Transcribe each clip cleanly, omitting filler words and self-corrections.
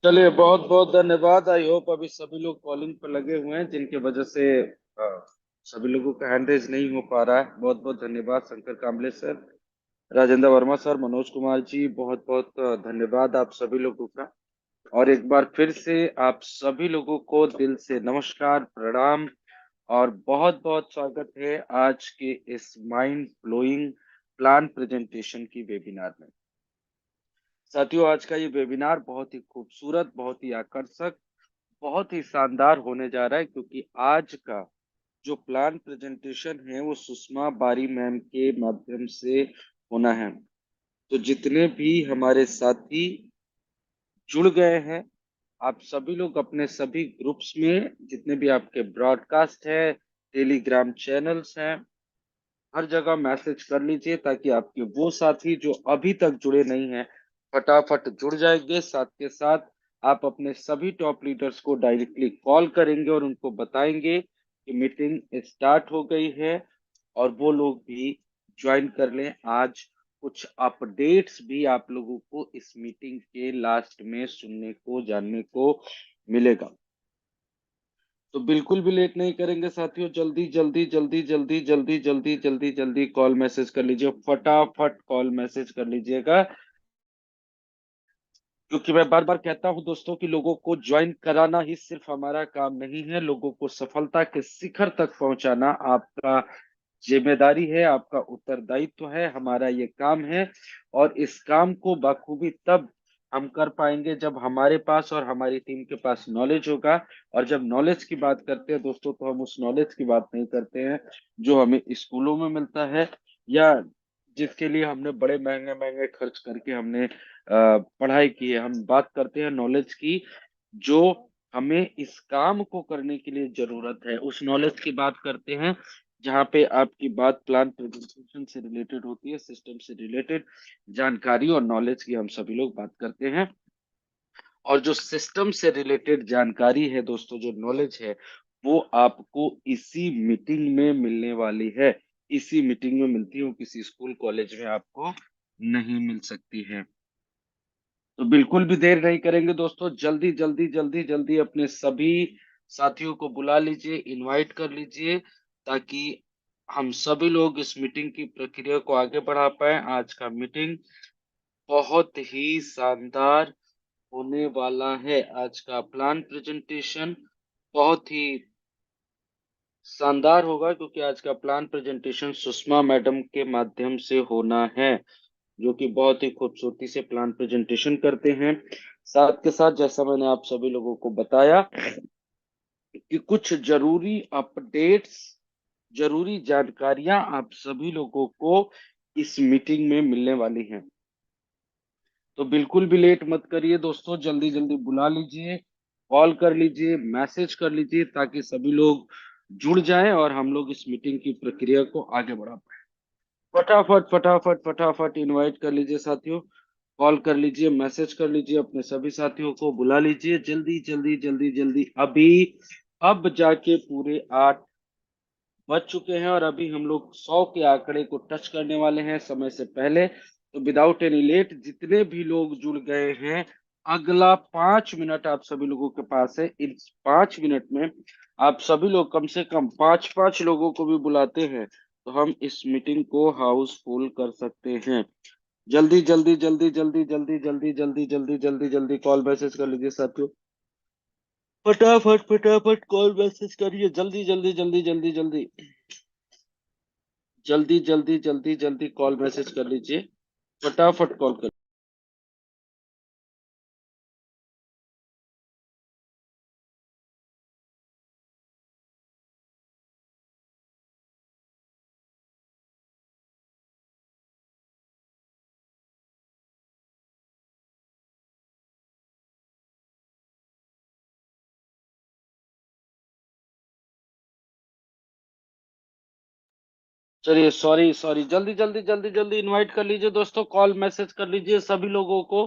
चलिए, बहुत बहुत धन्यवाद। आई होप अभी सभी लोग कॉलिंग पर लगे हुए हैं, जिनकी वजह से सभी लोगों का हैंड रेज नहीं हो पा रहा है। बहुत बहुत धन्यवाद शंकर कामले सर, राजेंद्र वर्मा सर, मनोज कुमार जी, बहुत बहुत धन्यवाद आप सभी लोगों का। और एक बार फिर से आप सभी लोगों को दिल से नमस्कार, प्रणाम और बहुत बहुत स्वागत है आज के इस माइंड ब्लोइंग प्लान प्रेजेंटेशन की वेबिनार में। साथियों, आज का ये वेबिनार बहुत ही खूबसूरत, बहुत ही आकर्षक, बहुत ही शानदार होने जा रहा है, क्योंकि आज का जो प्लान प्रेजेंटेशन है वो सुषमा बारी मैम के माध्यम से होना है। तो जितने भी हमारे साथी जुड़ गए हैं, आप सभी लोग अपने सभी ग्रुप्स में, जितने भी आपके ब्रॉडकास्ट है, टेलीग्राम चैनल्स हैं, हर जगह मैसेज कर लीजिए, ताकि आपके वो साथी जो अभी तक जुड़े नहीं हैं फटाफट जुड़ जाएंगे। साथ के साथ आप अपने सभी टॉप लीडर्स को डायरेक्टली कॉल करेंगे और उनको बताएंगे कि मीटिंग स्टार्ट हो गई है, और वो लोग भी ज्वाइन कर लें। आज कुछ अपडेट्स भी आप लोगों को इस मीटिंग के लास्ट में सुनने को, जानने को मिलेगा। तो बिल्कुल भी लेट नहीं करेंगे साथियों, जल्दी जल्दी जल्दी जल्दी जल्दी जल्दी जल्दी जल्दी कॉल मैसेज कर लीजिए, फटाफट कॉल मैसेज कर लीजिएगा। क्योंकि मैं बार बार कहता हूं दोस्तों कि लोगों को ज्वाइन कराना ही सिर्फ हमारा काम नहीं है, लोगों को सफलता के शिखर तक पहुंचाना आपका जिम्मेदारी है, आपका उत्तरदायित्व है, हमारा ये काम है। और इस काम को बखूबी तब हम कर पाएंगे जब हमारे पास और हमारी टीम के पास नॉलेज होगा। और जब नॉलेज की बात करते हैं दोस्तों, तो हम उस नॉलेज की बात नहीं करते हैं जो हमें स्कूलों में मिलता है, या जिसके लिए हमने बड़े महंगे महंगे खर्च करके हमने पढ़ाई की है। हम बात करते हैं नॉलेज की, जो हमें इस काम को करने के लिए जरूरत है, उस नॉलेज की बात करते हैं जहाँ पे आपकी बात प्लान प्रेजेंटेशन से रिलेटेड होती है, सिस्टम से रिलेटेड जानकारी और नॉलेज की हम सभी लोग बात करते हैं। और जो सिस्टम से रिलेटेड जानकारी है दोस्तों, जो नॉलेज है, वो आपको इसी मीटिंग में मिलने वाली है। इसी मीटिंग में मिलती है, वो किसी स्कूल कॉलेज में आपको नहीं मिल सकती है। तो बिल्कुल भी देर नहीं करेंगे दोस्तों, जल्दी जल्दी जल्दी जल्दी अपने सभी साथियों को बुला लीजिए, इनवाइट कर लीजिए, ताकि हम सभी लोग इस मीटिंग की प्रक्रिया को आगे बढ़ा पाए। आज का मीटिंग बहुत ही शानदार होने वाला है। आज का प्लान प्रेजेंटेशन बहुत ही शानदार होगा, क्योंकि आज का प्लान प्रेजेंटेशन सुषमा मैडम के माध्यम से होना है, जो कि बहुत ही खूबसूरती से प्लान प्रेजेंटेशन करते हैं। साथ के साथ जैसा मैंने आप सभी लोगों को बताया कि कुछ जरूरी अपडेट्स, जरूरी जानकारियां आप सभी लोगों को इस मीटिंग में मिलने वाली हैं। तो बिल्कुल भी लेट मत करिए दोस्तों, जल्दी जल्दी बुला लीजिए, कॉल कर लीजिए, मैसेज कर लीजिए, ताकि सभी लोग जुड़ जाएं और हम लोग इस मीटिंग की प्रक्रिया को आगे बढ़ा पाए। फटाफट फटाफट फटाफट इनवाइट कर लीजिए साथियों, कॉल कर लीजिए, मैसेज कर लीजिए, अपने सभी साथियों को बुला लीजिए, जल्दी जल्दी जल्दी जल्दी। अभी अब जाके पूरे 8 बज चुके हैं, और अभी हम लोग 100 के आंकड़े को टच करने वाले हैं समय से पहले। तो विदाउट एनी लेट, जितने भी लोग जुड़ गए हैं, अगला 5 मिनट आप सभी लोगों के पास है। इन 5 मिनट में आप सभी लोग कम से कम पांच पांच लोगों को भी बुलाते हैं, तो हम इस मीटिंग को हाउसफुल कर सकते हैं। जल्दी जल्दी जल्दी जल्दी जल्दी जल्दी जल्दी जल्दी जल्दी जल्दी कॉल मैसेज कर लीजिए साथियों, फटाफट फटाफट कॉल मैसेज करिए, जल्दी जल्दी जल्दी जल्दी जल्दी जल्दी जल्दी जल्दी जल्दी कॉल मैसेज कर लीजिए, फटाफट कॉल कर। चलिए, सॉरी सॉरी, जल्दी जल्दी जल्दी जल्दी इनवाइट कर लीजिए दोस्तों, कॉल मैसेज कर लीजिए सभी लोगों को,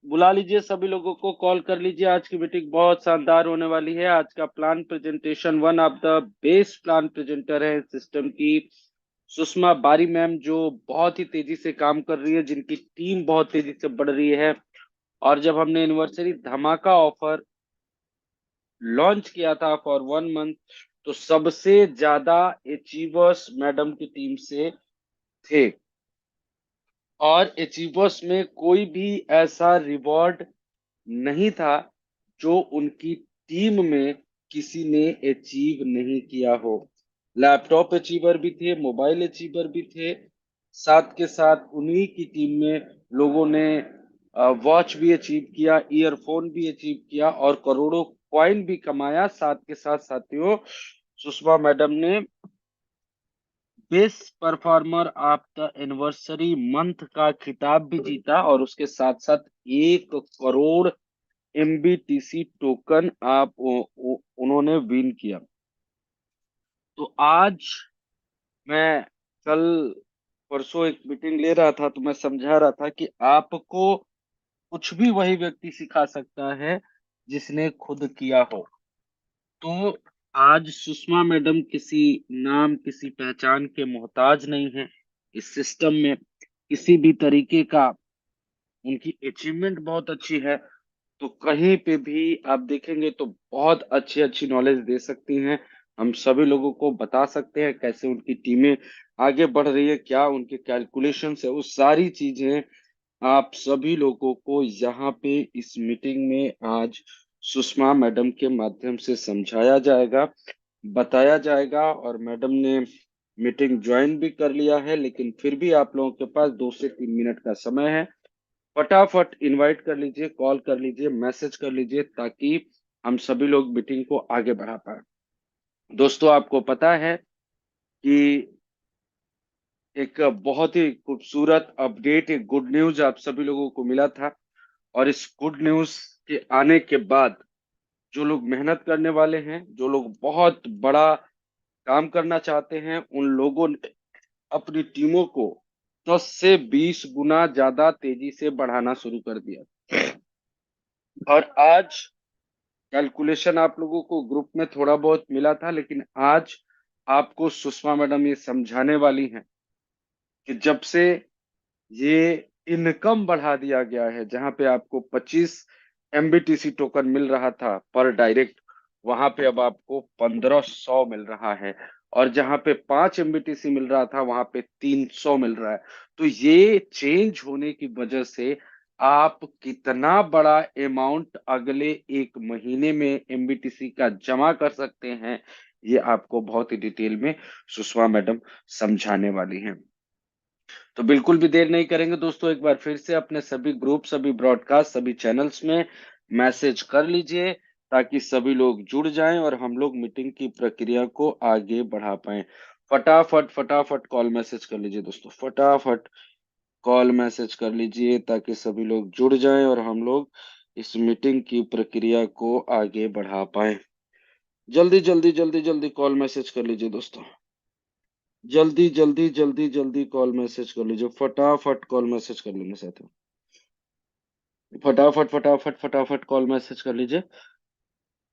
बुला लीजिए सभी लोगों को, कॉल कर लीजिए। आज की मीटिंग बहुत शानदार होने वाली है। आज का plan presentation one of the best plan presenter है सिस्टम की सुषमा बारी मैम जो बहुत ही तेजी से काम कर रही है, जिनकी टीम बहुत तेजी से बढ़ रही है। और जब हमने एनिवर्सरी धमाका ऑफर लॉन्च किया था फॉर 1 मंथ, तो सबसे ज्यादा अचीवर्स मैडम की टीम से थे। और अचीवर्स में कोई भी ऐसा रिवॉर्ड नहीं था जो उनकी टीम में किसी ने अचीव नहीं किया हो। लैपटॉप अचीवर भी थे, मोबाइल अचीवर भी थे, साथ के साथ उन्हीं की टीम में लोगों ने वॉच भी अचीव किया, ईयरफोन भी अचीव किया और करोड़ों कॉइन भी कमाया। साथ के साथ साथियों, सुषमा मैडम ने best performer of the anniversary month का खिताब भी जीता और उसके साथ साथ 1 करोड़ एमबीटीसी टोकन उन्होंने विन किया। तो आज मैं कल परसों एक मीटिंग ले रहा था, तो मैं समझा रहा था कि आपको कुछ भी वही व्यक्ति सिखा सकता है जिसने खुद किया हो। तो आज सुषमा मैडम किसी नाम किसी पहचान के मोहताज नहीं है। इस सिस्टम में किसी भी तरीके का उनकी अचीवमेंट बहुत अच्छी है। तो कहीं पे भी आप देखेंगे तो बहुत अच्छी अच्छी नॉलेज दे सकती हैं। हम सभी लोगों को बता सकते हैं कैसे उनकी टीमें आगे बढ़ रही है, क्या उनके कैलकुलेशंस है, वो सारी चीजें आप सभी लोगों को यहाँ पे इस मीटिंग में आज सुषमा मैडम के माध्यम से समझाया जाएगा, बताया जाएगा। और मैडम ने मीटिंग ज्वाइन भी कर लिया है, लेकिन फिर भी आप लोगों के पास 2 से 3 मिनट का समय है। फटाफट इनवाइट कर लीजिए, कॉल कर लीजिए, मैसेज कर लीजिए, ताकि हम सभी लोग मीटिंग को आगे बढ़ा पाए। दोस्तों, आपको पता है कि एक बहुत ही खूबसूरत अपडेट, एक गुड न्यूज आप सभी लोगों को मिला था। और इस गुड न्यूज के आने के बाद जो लोग मेहनत करने वाले हैं, जो लोग बहुत बड़ा काम करना चाहते हैं, उन लोगों ने अपनी टीमों को 10 से 20 गुना ज्यादा तेजी से बढ़ाना शुरू कर दिया। और आज कैलकुलेशन आप लोगों को ग्रुप में थोड़ा बहुत मिला था, लेकिन आज आपको सुषमा मैडम ये समझाने वाली हैं कि जब से ये इनकम बढ़ा दिया गया है, जहां पे आपको 25 एमबीटीसी टोकन मिल रहा था पर डायरेक्ट, वहां पे अब आपको 1500 मिल रहा है। और जहां पे 5 एमबीटीसी मिल रहा था, वहां पे 300 मिल रहा है। तो ये चेंज होने की वजह से आप कितना बड़ा अमाउंट अगले 1 महीने में एमबीटीसी का जमा कर सकते हैं, ये आपको बहुत ही डिटेल में सुषमा मैडम समझाने वाली हैं। तो बिल्कुल भी देर नहीं करेंगे दोस्तों, एक बार फिर से अपने सभी ग्रुप, सभी ब्रॉडकास्ट, सभी चैनल्स में मैसेज कर लीजिए, ताकि सभी लोग जुड़ जाएं और हम लोग मीटिंग की प्रक्रिया को आगे बढ़ा पाएं। फटाफट फटाफट कॉल मैसेज कर लीजिए दोस्तों, फटाफट कॉल मैसेज कर लीजिए, ताकि सभी लोग जुड़ जाएं और हम लोग इस मीटिंग की प्रक्रिया को आगे बढ़ा पाएं। जल्दी जल्दी जल्दी जल्दी कॉल मैसेज कर लीजिए दोस्तों, जल्दी जल्दी जल्दी जल्दी कॉल मैसेज कर लीजिए, फटाफट कॉल मैसेज कर लेंगे साथियों, फटाफट फटाफट फटाफट कॉल मैसेज कर लीजिए,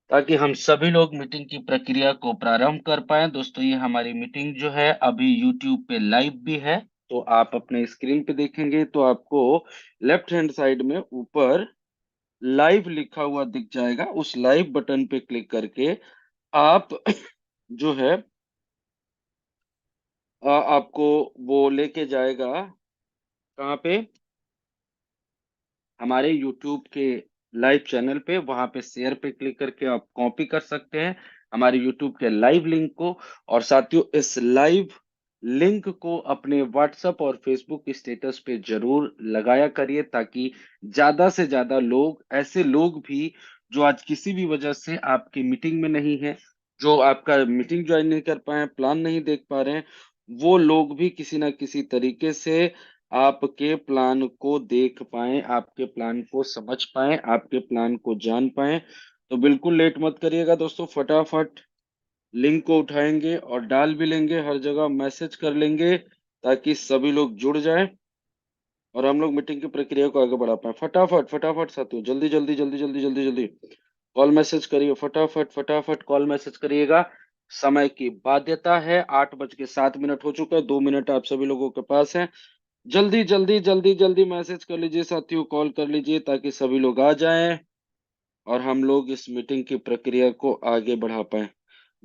ताकि हम सभी लोग मीटिंग की प्रक्रिया को प्रारंभ कर पाए। दोस्तों, ये हमारी मीटिंग जो है अभी यूट्यूब पे लाइव भी है। तो आप अपने स्क्रीन पे देखेंगे तो आपको लेफ्ट हैंड साइड में ऊपर लाइव लिखा हुआ दिख जाएगा। उस लाइव बटन पे क्लिक करके आप जो है आपको वो लेके जाएगा कहाँ पे, हमारे YouTube के लाइव चैनल पे। वहां पे शेयर पे क्लिक करके आप कॉपी कर सकते हैं हमारे YouTube के लाइव लिंक को। और साथियों, इस लाइव लिंक को अपने WhatsApp और Facebook स्टेटस पे जरूर लगाया करिए, ताकि ज्यादा से ज्यादा लोग, ऐसे लोग भी जो आज किसी भी वजह से आपकी मीटिंग में नहीं है, जो आपका मीटिंग ज्वाइन नहीं कर पाए, प्लान नहीं देख पा रहे हैं, वो लोग भी किसी ना किसी तरीके से आपके प्लान को देख पाएं, आपके प्लान को समझ पाएं, आपके प्लान को जान पाएं। तो बिल्कुल लेट मत करिएगा दोस्तों, फटाफट लिंक को उठाएंगे और डाल भी लेंगे, हर जगह मैसेज कर लेंगे, ताकि सभी लोग जुड़ जाएं और हम लोग मीटिंग की प्रक्रिया को आगे बढ़ा पाए। फटाफट फटाफट साथियों, जल्दी जल्दी जल्दी जल्दी जल्दी जल्दी कॉल मैसेज करिए, फटाफट फटाफट कॉल मैसेज करिएगा। समय की बाध्यता है। 8:07 हो चुका है, 2 मिनट आप सभी लोगों के पास है। जल्दी जल्दी जल्दी जल्दी मैसेज कर लीजिए साथियों, कॉल कर लीजिए ताकि सभी लोग आ जाएं और हम लोग इस मीटिंग की प्रक्रिया को आगे बढ़ा पाए।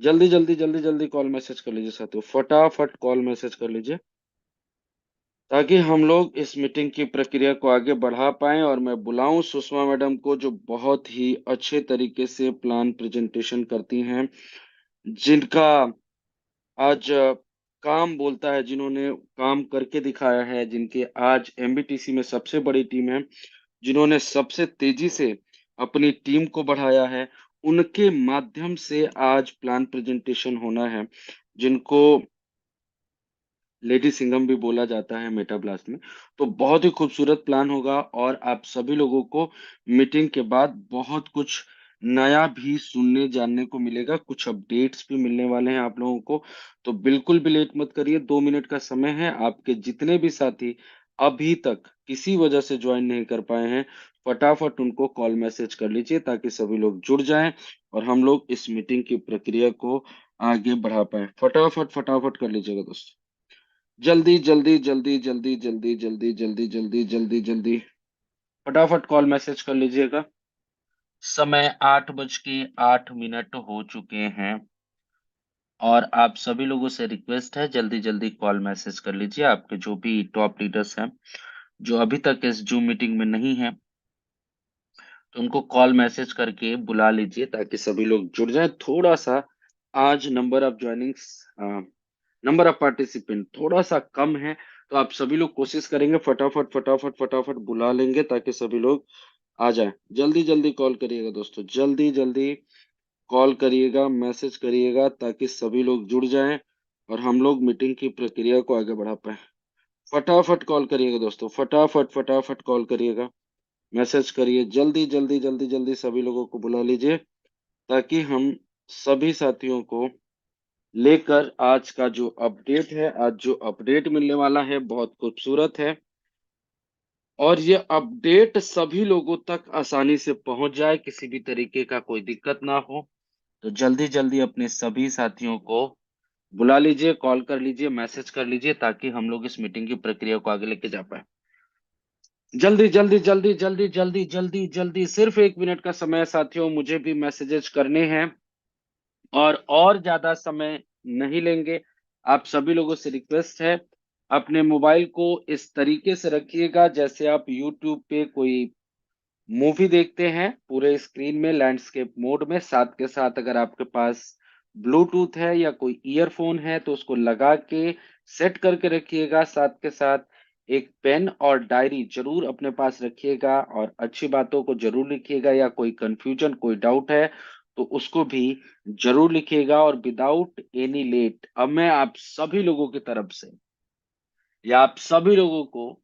जल्दी जल्दी जल्दी जल्दी कॉल मैसेज कर लीजिए साथियों, फटाफट कॉल मैसेज कर लीजिए ताकि हम लोग इस मीटिंग की प्रक्रिया को आगे बढ़ा पाएं और मैं बुलाऊं सुषमा मैडम को, जो बहुत ही अच्छे तरीके से प्लान प्रेजेंटेशन करती हैं, जिनका आज काम बोलता है, जिन्होंने काम करके दिखाया है, जिनके आज एमबीटीसी में सबसे बड़ी टीम है, जिन्होंने सबसे तेजी से अपनी टीम को बढ़ाया है, उनके माध्यम से आज प्लान प्रेजेंटेशन होना है, जिनको लेडी सिंघम भी बोला जाता है मेटा ब्लास्ट में। तो बहुत ही खूबसूरत प्लान होगा और आप सभी लोगों को मीटिंग के बाद बहुत कुछ नया भी सुनने जानने को मिलेगा, कुछ अपडेट्स भी मिलने वाले हैं आप लोगों को। तो बिल्कुल भी लेट मत करिए, 2 मिनट का समय है। आपके जितने भी साथी अभी तक किसी वजह से ज्वाइन नहीं कर पाए हैं, फटाफट उनको कॉल मैसेज कर लीजिए ताकि सभी लोग जुड़ जाएं और हम लोग इस मीटिंग की प्रक्रिया को आगे बढ़ा पाए। फटाफट फटाफट कर लीजिएगा दोस्तों, जल्दी जल्दी जल्दी जल्दी जल्दी जल्दी जल्दी जल्दी जल्दी जल्दी फटाफट कॉल मैसेज कर लीजिएगा। समय 8:08 हो चुके हैं और आप सभी लोगों से रिक्वेस्ट है, जल्दी जल्दी कॉल मैसेज कर लीजिए। आपके जो भी टॉप लीडर्स हैं, जो अभी तक इस जूम मीटिंग में नहीं है, तो उनको कॉल मैसेज करके बुला लीजिए ताकि सभी लोग जुड़ जाए। थोड़ा सा आज नंबर ऑफ पार्टिसिपेंट थोड़ा सा कम है, तो आप सभी लोग कोशिश करेंगे फटाफट फटाफट फटाफट बुला लेंगे ताकि सभी लोग आ जाएं। जल्दी जल्दी कॉल करिएगा दोस्तों, जल्दी जल्दी कॉल करिएगा, मैसेज करिएगा ताकि सभी लोग जुड़ जाएं और हम लोग मीटिंग की प्रक्रिया को आगे बढ़ा पाए। फटाफट कॉल करिएगा दोस्तों, फटाफट फटाफट कॉल करिएगा, मैसेज करिए, जल्दी जल्दी जल्दी जल्दी सभी लोगों को बुला लीजिए ताकि हम सभी साथियों को लेकर आज का जो अपडेट है, आज जो अपडेट मिलने वाला है बहुत खूबसूरत है और ये अपडेट सभी लोगों तक आसानी से पहुंच जाए, किसी भी तरीके का कोई दिक्कत ना हो। तो जल्दी जल्दी अपने सभी साथियों को बुला लीजिए, कॉल कर लीजिए, मैसेज कर लीजिए ताकि हम लोग इस मीटिंग की प्रक्रिया को आगे लेके जा पाए। जल्दी जल्दी जल्दी जल्दी जल्दी जल्दी जल्दी, सिर्फ 1 मिनट का समय है साथियों, मुझे भी मैसेजेस करने हैं और ज्यादा समय नहीं लेंगे। आप सभी लोगों से रिक्वेस्ट है, अपने मोबाइल को इस तरीके से रखिएगा जैसे आप YouTube पे कोई मूवी देखते हैं, पूरे स्क्रीन में लैंडस्केप मोड में। साथ के साथ अगर आपके पास ब्लूटूथ है या कोई ईयरफोन है तो उसको लगा के सेट करके रखिएगा। साथ के साथ एक पेन और डायरी जरूर अपने पास रखिएगा और अच्छी बातों को जरूर लिखिएगा, या कोई कंफ्यूजन कोई डाउट है तो उसको भी जरूर लिखिएगा। और विदाउट एनी लेट अब मैं आप सभी लोगों की तरफ से या आप सभी लोगों को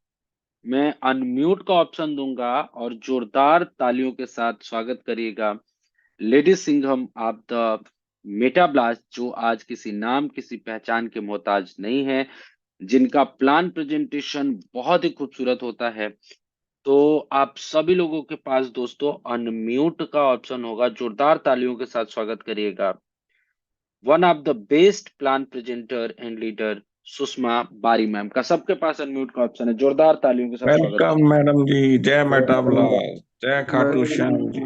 मैं अनम्यूट का ऑप्शन दूंगा और जोरदार तालियों के साथ स्वागत करिएगा लेडी सिंघम आप द मेटा ब्लास्ट, जो आज किसी नाम किसी पहचान के मोहताज नहीं है, जिनका प्लान प्रेजेंटेशन बहुत ही खूबसूरत होता है। तो आप सभी लोगों के पास दोस्तों अनम्यूट का ऑप्शन होगा, जोरदार तालियों के साथ स्वागत करिएगा one of the best plan presenter and leader Sushma बारी मैम का। सबके पास अनम्यूट का ऑप्शन है, जोरदार तालियों के साथ स्वागत वेलकम करिए। मैडम जी, जय मेटा ब्लास्ट, जय Khatu Shyam ji.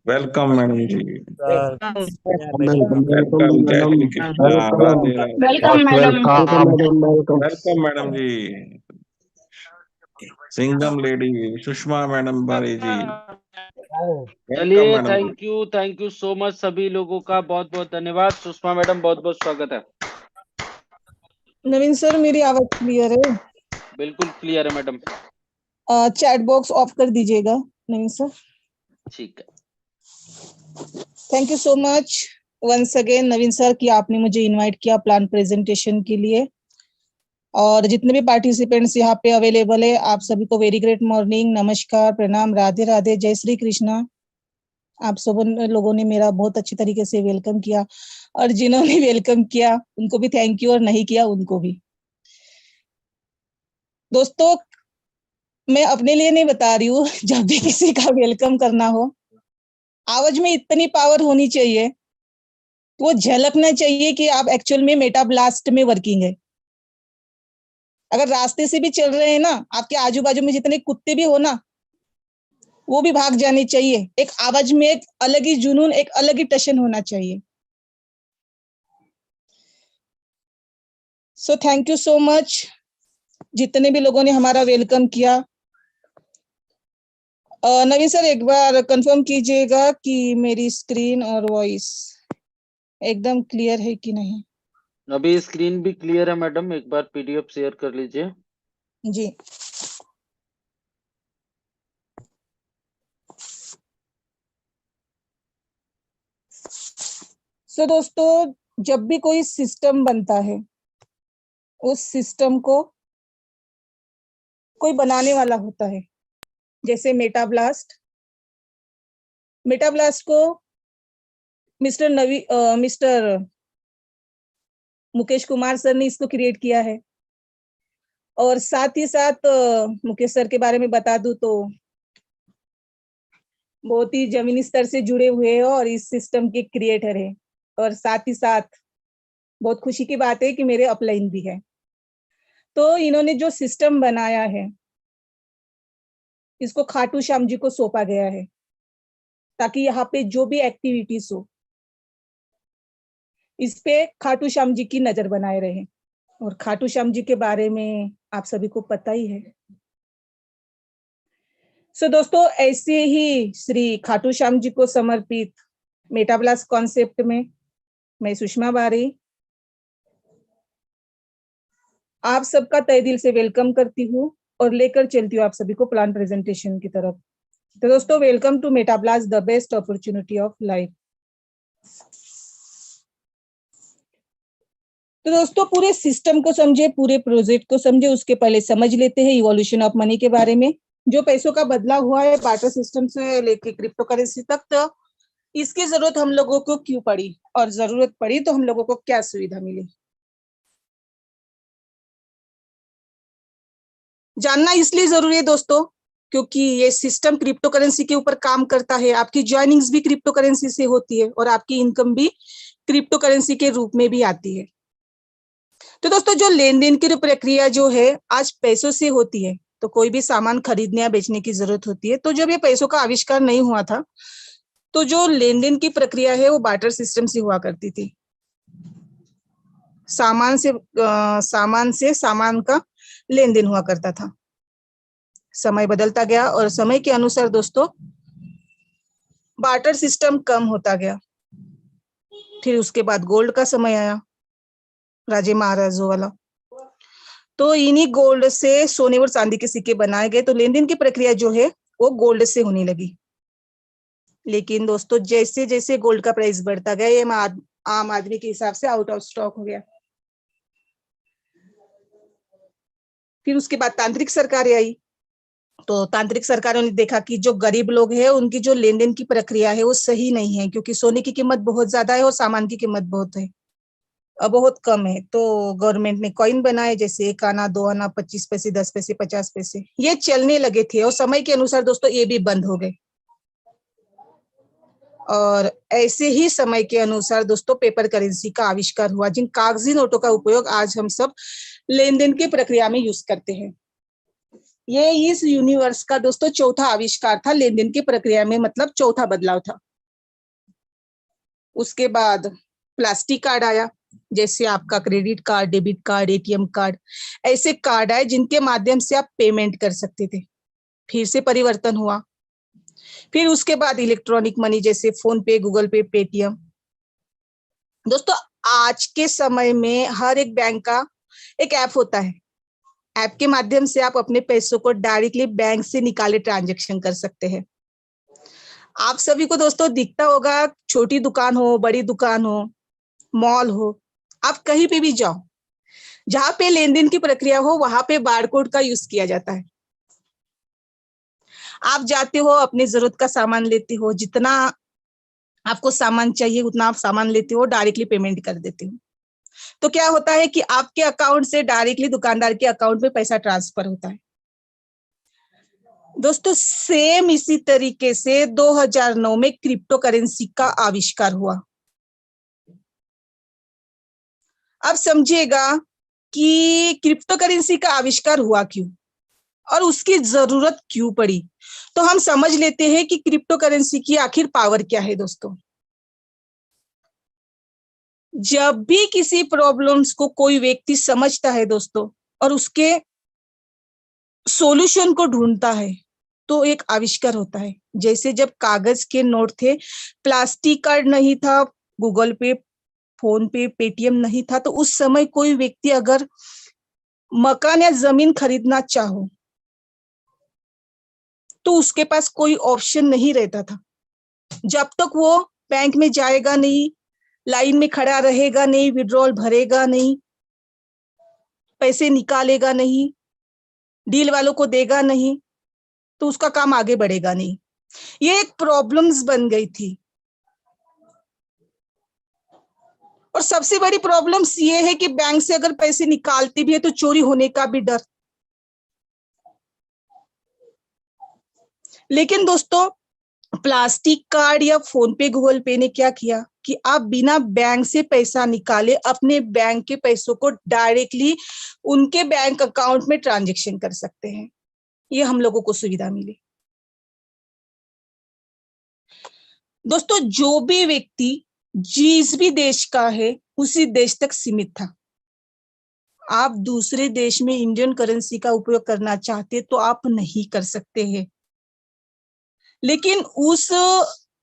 Welcome madam ji, welcome, जय Shri Krishna, Radhe Radhe. Welcome madam. Welcome madam ji, Singham lady Sushma madam Bari ji, welcome चलिए, madam ji. Thank you so much सभी लोगों का, बहुत बहुत धन्यवाद। सुषमा मैडम बहुत बहुत स्वागत है। नवीन सर, मेरी आवाज क्लियर है? बिल्कुल क्लियर है मैडम। चैट बॉक्स ऑफ कर दीजिएगा नवीन सर। ठीक है, thank you so much once again Naveen sir कि आपने मुझे इनवाइट किया प्लान प्रेजेंटेशन के लिए। और जितने भी पार्टिसिपेंट्स यहाँ पे अवेलेबल है, आप सभी को वेरी ग्रेट मॉर्निंग, नमस्कार, प्रणाम, राधे राधे, जय श्री कृष्णा। आप सब लोगों ने मेरा बहुत अच्छी तरीके से वेलकम किया और जिन्होंने वेलकम किया उनको भी थैंक यू और नहीं किया उनको भी। दोस्तों, मैं अपने लिए नहीं बता रही हूँ, जब भी किसी का वेलकम करना हो आवाज में इतनी पावर होनी चाहिए तो वो झलकना चाहिए कि आप एक्चुअल में मेटा ब्लास्ट में वर्किंग है। अगर रास्ते से भी चल रहे हैं ना, आपके आजू बाजू में जितने कुत्ते भी हो ना, वो भी भाग जाने चाहिए। एक आवाज में एक अलग ही जुनून, एक अलग ही टशन होना चाहिए। So thank you so much जितने भी लोगों ने हमारा वेलकम किया। नवीन सर एक बार कंफर्म कीजिएगा कि मेरी स्क्रीन और वॉइस एकदम क्लियर है कि नहीं। अभी स्क्रीन भी क्लियर है मैडम, एक बार पीडीएफ शेयर कर लीजिए। जी। सो दोस्तों, जब भी कोई सिस्टम बनता है, उस सिस्टम को कोई बनाने वाला होता है। जैसे मेटाब्लास्ट को मिस्टर मुकेश कुमार सर ने इसको क्रिएट किया है। और साथ ही साथ मुकेश सर के बारे में बता दूं तो बहुत ही जमीनी स्तर से जुड़े हुए हैं और इस सिस्टम के क्रिएटर है। और साथ ही साथ बहुत खुशी की बात है कि मेरे अपलाइन भी है। तो इन्होंने जो सिस्टम बनाया है, इसको खाटू श्याम जी को सौंपा गया है, ताकि यहाँ पे जो भी एक्टिविटीज हो, इस पे खाटू श्याम जी की नजर बनाए रहे। और खाटू श्याम जी के बारे में आप सभी को पता ही है। सो दोस्तों, ऐसे ही श्री खाटू श्याम जी को समर्पित मेटाब्लास्ट कॉन्सेप्ट में मैं सुषमा बारी आप सबका तहे दिल से वेलकम करती हूँ और लेकर चलती हूँ आप सभी को प्लान प्रेजेंटेशन की तरफ। तो दोस्तों, welcome to MetaBlast, the best opportunity of life. तो दोस्तों, पूरे सिस्टम को समझे, पूरे प्रोजेक्ट को समझे, उसके पहले समझ लेते हैं इवोल्यूशन ऑफ मनी के बारे में। जो पैसों का बदलाव हुआ है बार्टर सिस्टम से लेके क्रिप्टो करेंसी तक, तो इसकी जरूरत हम लोगों को क्यों पड़ी, और जरूरत पड़ी तो हम लोगों को क्या सुविधा मिली, जानना इसलिए जरूरी है दोस्तों, क्योंकि ये सिस्टम क्रिप्टो करेंसी के ऊपर काम करता है। आपकी ज्वाइनिंग्स भी क्रिप्टो करेंसी से होती है और आपकी इनकम भी क्रिप्टो करेंसी के रूप में भी आती है। तो दोस्तों, जो लेन देन की प्रक्रिया जो है आज पैसों से होती है, तो कोई भी सामान खरीदने या बेचने की जरूरत होती है। तो जब ये पैसों का आविष्कार नहीं हुआ था, तो जो लेन देन की प्रक्रिया है वो बार्टर सिस्टम से हुआ करती थी। सामान से सामान का लेन देन हुआ करता था। समय बदलता गया और समय के अनुसार दोस्तों बार्टर सिस्टम कम होता गया। फिर उसके बाद गोल्ड का समय आया, राजे महाराजों वाला। तो इन्हीं गोल्ड से सोने और चांदी के सिक्के बनाए गए। तो लेन देन की प्रक्रिया जो है वो गोल्ड से होने लगी। लेकिन दोस्तों, जैसे जैसे गोल्ड का प्राइस बढ़ता गया, ये आम आदमी के हिसाब से आउट ऑफ स्टॉक हो गया। फिर उसके बाद तांत्रिक सरकारें आई। तो तांत्रिक सरकारों ने देखा कि जो गरीब लोग हैं उनकी जो लेन देन की प्रक्रिया है वो सही नहीं है, क्योंकि सोने की कीमत बहुत ज्यादा है और सामान की कीमत बहुत कम है। तो गवर्नमेंट ने कॉइन बनाए, जैसे 1 आना, 2 आना, 25 पैसे, 10 पैसे, 50 पैसे, ये चलने लगे थे। और समय के अनुसार दोस्तों ये भी बंद हो गए। और ऐसे ही समय के अनुसार दोस्तों पेपर करेंसी का आविष्कार हुआ, जिन कागजी नोटों का उपयोग आज हम सब लेन देन की प्रक्रिया में यूज करते हैं। ये इस यूनिवर्स का दोस्तों चौथा आविष्कार था लेन देन की प्रक्रिया में, मतलब चौथा बदलाव था। उसके बाद प्लास्टिक कार्ड आया, जैसे आपका credit card, debit card, ATM card, ऐसे कार्ड आए जिनके माध्यम से आप पेमेंट कर सकते थे। फिर से परिवर्तन हुआ। फिर उसके बाद इलेक्ट्रॉनिक मनी, जैसे फोन पे, गूगल पे, पेटीएम। दोस्तों, आज के समय में हर एक बैंक का एक ऐप होता है। ऐप के माध्यम से आप अपने पैसों को डायरेक्टली बैंक से निकाले ट्रांजैक्शन कर सकते हैं। आप सभी को दोस्तों दिखता होगा, छोटी दुकान हो, बड़ी दुकान हो, मॉल हो, आप कहीं पे भी जाओ, जहां पे लेन देन की प्रक्रिया हो वहां पे बारकोड का यूज किया जाता है। आप जाते हो, अपनी जरूरत का सामान लेते हो, जितना आपको सामान चाहिए उतना आप सामान लेते हो, डायरेक्टली पेमेंट कर देते हो। तो क्या होता है कि आपके अकाउंट से डायरेक्टली दुकानदार के अकाउंट में पैसा ट्रांसफर होता है। दोस्तों, सेम इसी तरीके से 2009 में क्रिप्टो करेंसी का आविष्कार हुआ। अब समझिएगा कि क्रिप्टो करेंसी का आविष्कार हुआ क्यों और उसकी जरूरत क्यों पड़ी। तो हम समझ लेते हैं कि क्रिप्टो करेंसी की आखिर पावर क्या है दोस्तों। जब भी किसी प्रॉब्लम्स को कोई व्यक्ति समझता है दोस्तों और उसके सॉल्यूशन को ढूंढता है तो एक आविष्कार होता है। जैसे जब कागज के नोट थे, प्लास्टिक कार्ड नहीं था, गूगल पे, फोन पे, पेटीएम नहीं था, तो उस समय कोई व्यक्ति अगर मकान या जमीन खरीदना चाहो तो उसके पास कोई ऑप्शन नहीं रहता था। जब तक वो बैंक में जाएगा नहीं, लाइन में खड़ा रहेगा नहीं, विड्रॉल भरेगा नहीं, पैसे निकालेगा नहीं, डील वालों को देगा नहीं, तो उसका काम आगे बढ़ेगा नहीं। ये एक प्रॉब्लम्स बन गई थी। और सबसे बड़ी प्रॉब्लम्स ये है कि बैंक से अगर पैसे निकालते भी है तो चोरी होने का भी डर। लेकिन दोस्तों प्लास्टिक कार्ड या फोन पे, गूगल पे ने क्या किया कि आप बिना बैंक से पैसा निकाले अपने बैंक के पैसों को डायरेक्टली उनके बैंक अकाउंट में ट्रांजैक्शन कर सकते हैं। ये हम लोगों को सुविधा मिली। दोस्तों जो भी व्यक्ति जिस भी देश का है उसी देश तक सीमित था। आप दूसरे देश में इंडियन करेंसी का उपयोग करना चाहते तो आप नहीं कर सकते हैं, लेकिन उस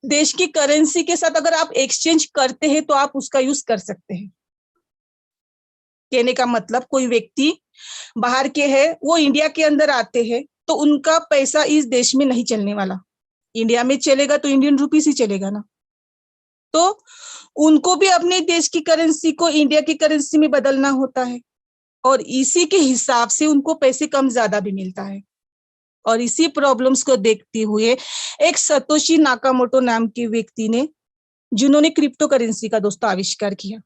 देश की करेंसी के साथ अगर आप एक्सचेंज करते हैं तो आप उसका यूज कर सकते हैं। कहने का मतलब कोई व्यक्ति बाहर के है, वो इंडिया के अंदर आते हैं तो उनका पैसा इस देश में नहीं चलने वाला। इंडिया में चलेगा तो इंडियन रुपीस ही चलेगा ना, तो उनको भी अपने देश की करेंसी को इंडिया की करेंसी में बदलना होता है और इसी के हिसाब से उनको पैसे कम ज्यादा भी मिलता है। और इसी प्रॉब्लम्स को देखते हुए एक सतोशी नाकामोटो नाम के व्यक्ति ने, जिन्होंने क्रिप्टो करेंसी का दोस्तों आविष्कार किया।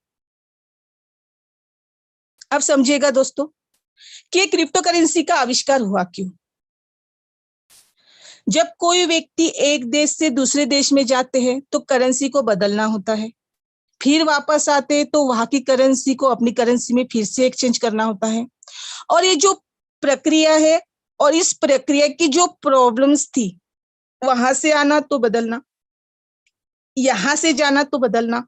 अब समझिएगा दोस्तों कि क्रिप्टो करेंसी का आविष्कार हुआ क्यों। जब कोई व्यक्ति एक देश से दूसरे देश में जाते हैं तो करेंसी को बदलना होता है, फिर वापस आते तो वहां की करेंसी को अपनी करेंसी में फिर से एक्सचेंज करना होता है। और ये जो प्रक्रिया है और इस प्रक्रिया की जो प्रॉब्लम्स थी, वहां से आना तो बदलना, यहां से जाना तो बदलना,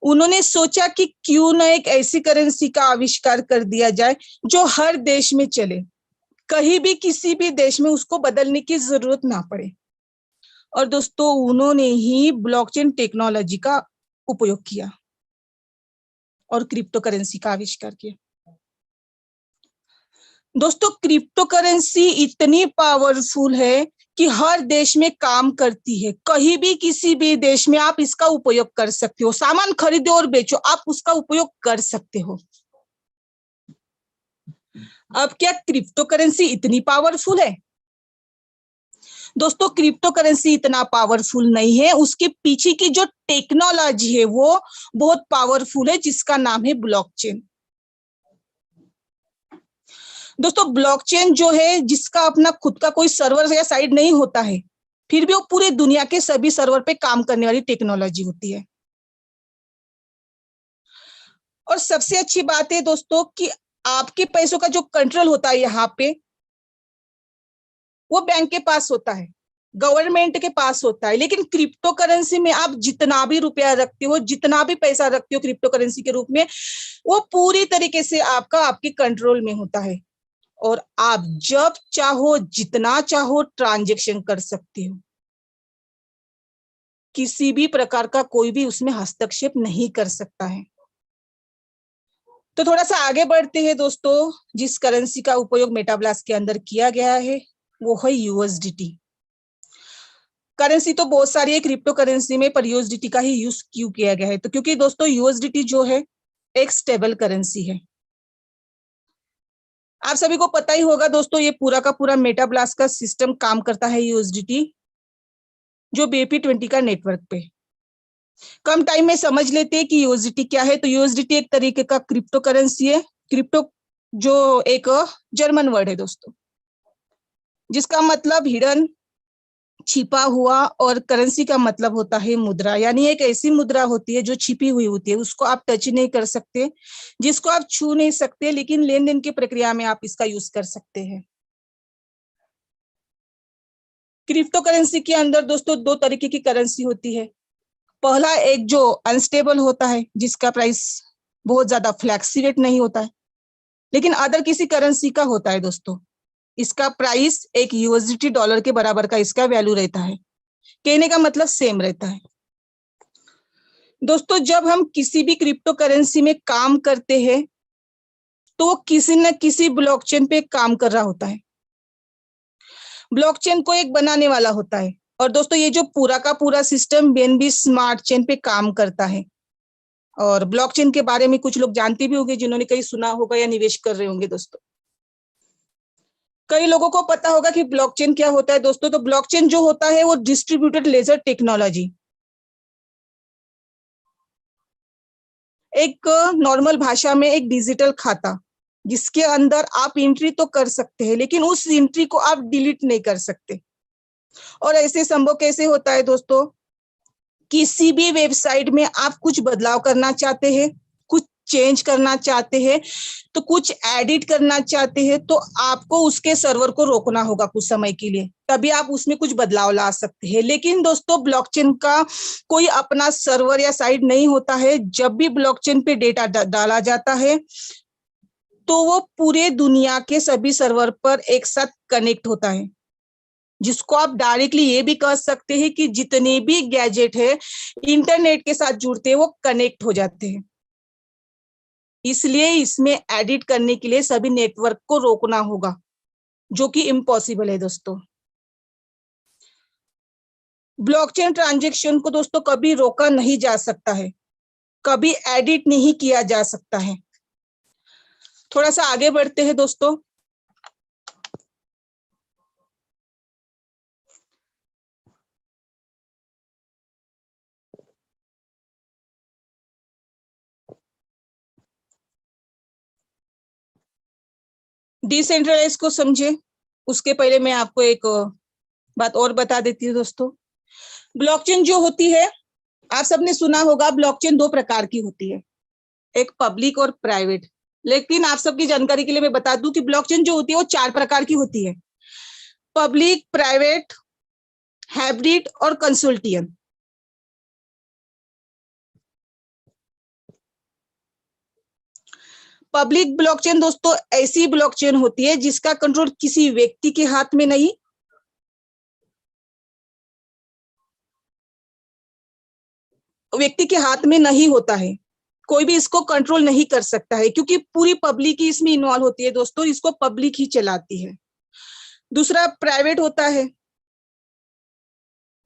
उन्होंने सोचा कि क्यों ना एक ऐसी करेंसी का आविष्कार कर दिया जाए जो हर देश में चले, कहीं भी किसी भी देश में उसको बदलने की जरूरत ना पड़े। और दोस्तों उन्होंने ही ब्लॉकचेन टेक्नोलॉजी का उपयोग किया और क्रिप्टो करेंसी का आविष्कार किया। दोस्तों क्रिप्टो करेंसी इतनी पावरफुल है कि हर देश में काम करती है। कहीं भी किसी भी देश में आप इसका उपयोग कर सकते हो, सामान खरीदो और बेचो, आप उसका उपयोग कर सकते हो। अब क्या क्रिप्टो करेंसी इतनी पावरफुल है? दोस्तों क्रिप्टो करेंसी इतना पावरफुल नहीं है, उसके पीछे की जो टेक्नोलॉजी है वो बहुत पावरफुल है, जिसका नाम है ब्लॉकचेन। दोस्तों ब्लॉकचेन जो है, जिसका अपना खुद का कोई सर्वर या साइट नहीं होता है, फिर भी वो पूरे दुनिया के सभी सर्वर पे काम करने वाली टेक्नोलॉजी होती है। और सबसे अच्छी बात है दोस्तों कि आपके पैसों का जो कंट्रोल होता है यहाँ पे, वो बैंक के पास होता है, गवर्नमेंट के पास होता है। लेकिन क्रिप्टो करेंसी में आप जितना भी रुपया रखते हो, जितना भी पैसा रखते हो क्रिप्टो करेंसी के रूप में, वो पूरी तरीके से आपके कंट्रोल में होता है और आप जब चाहो जितना चाहो ट्रांजैक्शन कर सकते हो। किसी भी प्रकार का कोई भी उसमें हस्तक्षेप नहीं कर सकता है। तो थोड़ा सा आगे बढ़ते हैं दोस्तों। जिस करेंसी का उपयोग मेटाब्लास्ट के अंदर किया गया है वो है यूएसडीटी। करेंसी तो बहुत सारी है क्रिप्टो करेंसी में, पर यूएसडीटी का ही यूज क्यों किया गया है? तो क्योंकि दोस्तों यूएसडीटी जो है एक स्टेबल करेंसी है। आप सभी को पता ही होगा दोस्तों, ये पूरा का पूरा मेटाब्लास्ट का सिस्टम काम करता है यूएसडीटी, जो BEP20 का नेटवर्क पे। कम टाइम में समझ लेते हैं कि यूएसडीटी क्या है। तो यूएसडीटी एक तरीके का क्रिप्टो करेंसी है। क्रिप्टो जो एक जर्मन वर्ड है दोस्तों, जिसका मतलब हिडन, छिपा हुआ, और करेंसी का मतलब होता है मुद्रा, यानी एक ऐसी मुद्रा होती है जो छिपी हुई होती है, उसको आप टच नहीं कर सकते, जिसको आप छू नहीं सकते, लेकिन लेन देन की प्रक्रिया में आप इसका यूज कर सकते हैं। क्रिप्टो करेंसी के अंदर दोस्तों दो तरीके की करेंसी होती है। पहला एक जो अनस्टेबल होता है, जिसका प्राइस बहुत ज्यादा फ्लैक्चुएट नहीं होता है, लेकिन अदर किसी करेंसी का होता है दोस्तों, इसका प्राइस एक यूएसडी डॉलर के बराबर का इसका वैल्यू रहता है। कहने का मतलब सेम रहता है। दोस्तों जब हम किसी भी क्रिप्टो करेंसी में काम करते हैं तो वो किसी न किसी ब्लॉकचेन पे काम कर रहा होता है। ब्लॉकचेन को एक बनाने वाला होता है, और दोस्तों ये जो पूरा का पूरा सिस्टम बीएनबी स्मार्ट चेन पे काम करता है। और ब्लॉकचेन के बारे में कुछ लोग जानते भी होंगे, जिन्होंने कहीं सुना होगा या निवेश कर रहे होंगे दोस्तों। कई लोगों को पता होगा कि ब्लॉकचेन क्या होता है दोस्तों। तो ब्लॉकचेन जो होता है वो डिस्ट्रीब्यूटेड लेजर टेक्नोलॉजी, एक नॉर्मल भाषा में एक डिजिटल खाता, जिसके अंदर आप एंट्री तो कर सकते हैं, लेकिन उस एंट्री को आप डिलीट नहीं कर सकते। और ऐसे संभव कैसे होता है दोस्तों? किसी भी वेबसाइट में आप कुछ बदलाव करना चाहते हैं, कुछ चेंज करना चाहते हैं, तो कुछ एडिट करना चाहते हैं, तो आपको उसके सर्वर को रोकना होगा कुछ समय के लिए, तभी आप उसमें कुछ बदलाव ला सकते हैं। लेकिन दोस्तों ब्लॉकचेन का कोई अपना सर्वर या साइट नहीं होता है। जब भी ब्लॉकचेन पे डेटा डाला जाता है तो वो पूरे दुनिया के सभी सर्वर पर एक साथ कनेक्ट होता है, जिसको आप डायरेक्टली ये भी कह सकते हैं कि जितने भी गैजेट है इंटरनेट के साथ जुड़ते हैं वो कनेक्ट हो जाते हैं। इसलिए इसमें एडिट करने के लिए सभी नेटवर्क को रोकना होगा, जो कि इम्पॉसिबल है दोस्तों। ब्लॉकचेन ट्रांजैक्शन को दोस्तों कभी रोका नहीं जा सकता है, कभी एडिट नहीं किया जा सकता है। थोड़ा सा आगे बढ़ते हैं दोस्तों। डिसेंट्रलाइज को समझे उसके पहले मैं आपको एक बात और बता देती हूँ दोस्तों। ब्लॉकचेन जो होती है, आप सबने सुना होगा ब्लॉकचेन दो प्रकार की होती है, एक पब्लिक और प्राइवेट। लेकिन आप सबकी जानकारी के लिए मैं बता दूं कि ब्लॉकचेन जो होती है वो चार प्रकार की होती है: पब्लिक, प्राइवेट, हाइब्रिड और कंसोर्टियम। पब्लिक ब्लॉकचेन दोस्तों ऐसी ब्लॉकचेन होती है जिसका कंट्रोल किसी व्यक्ति के हाथ में नहीं, व्यक्ति के हाथ में नहीं होता है, कोई भी इसको कंट्रोल नहीं कर सकता है, क्योंकि पूरी पब्लिक ही इसमें इन्वॉल्व होती है दोस्तों, इसको पब्लिक ही चलाती है। दूसरा प्राइवेट होता है,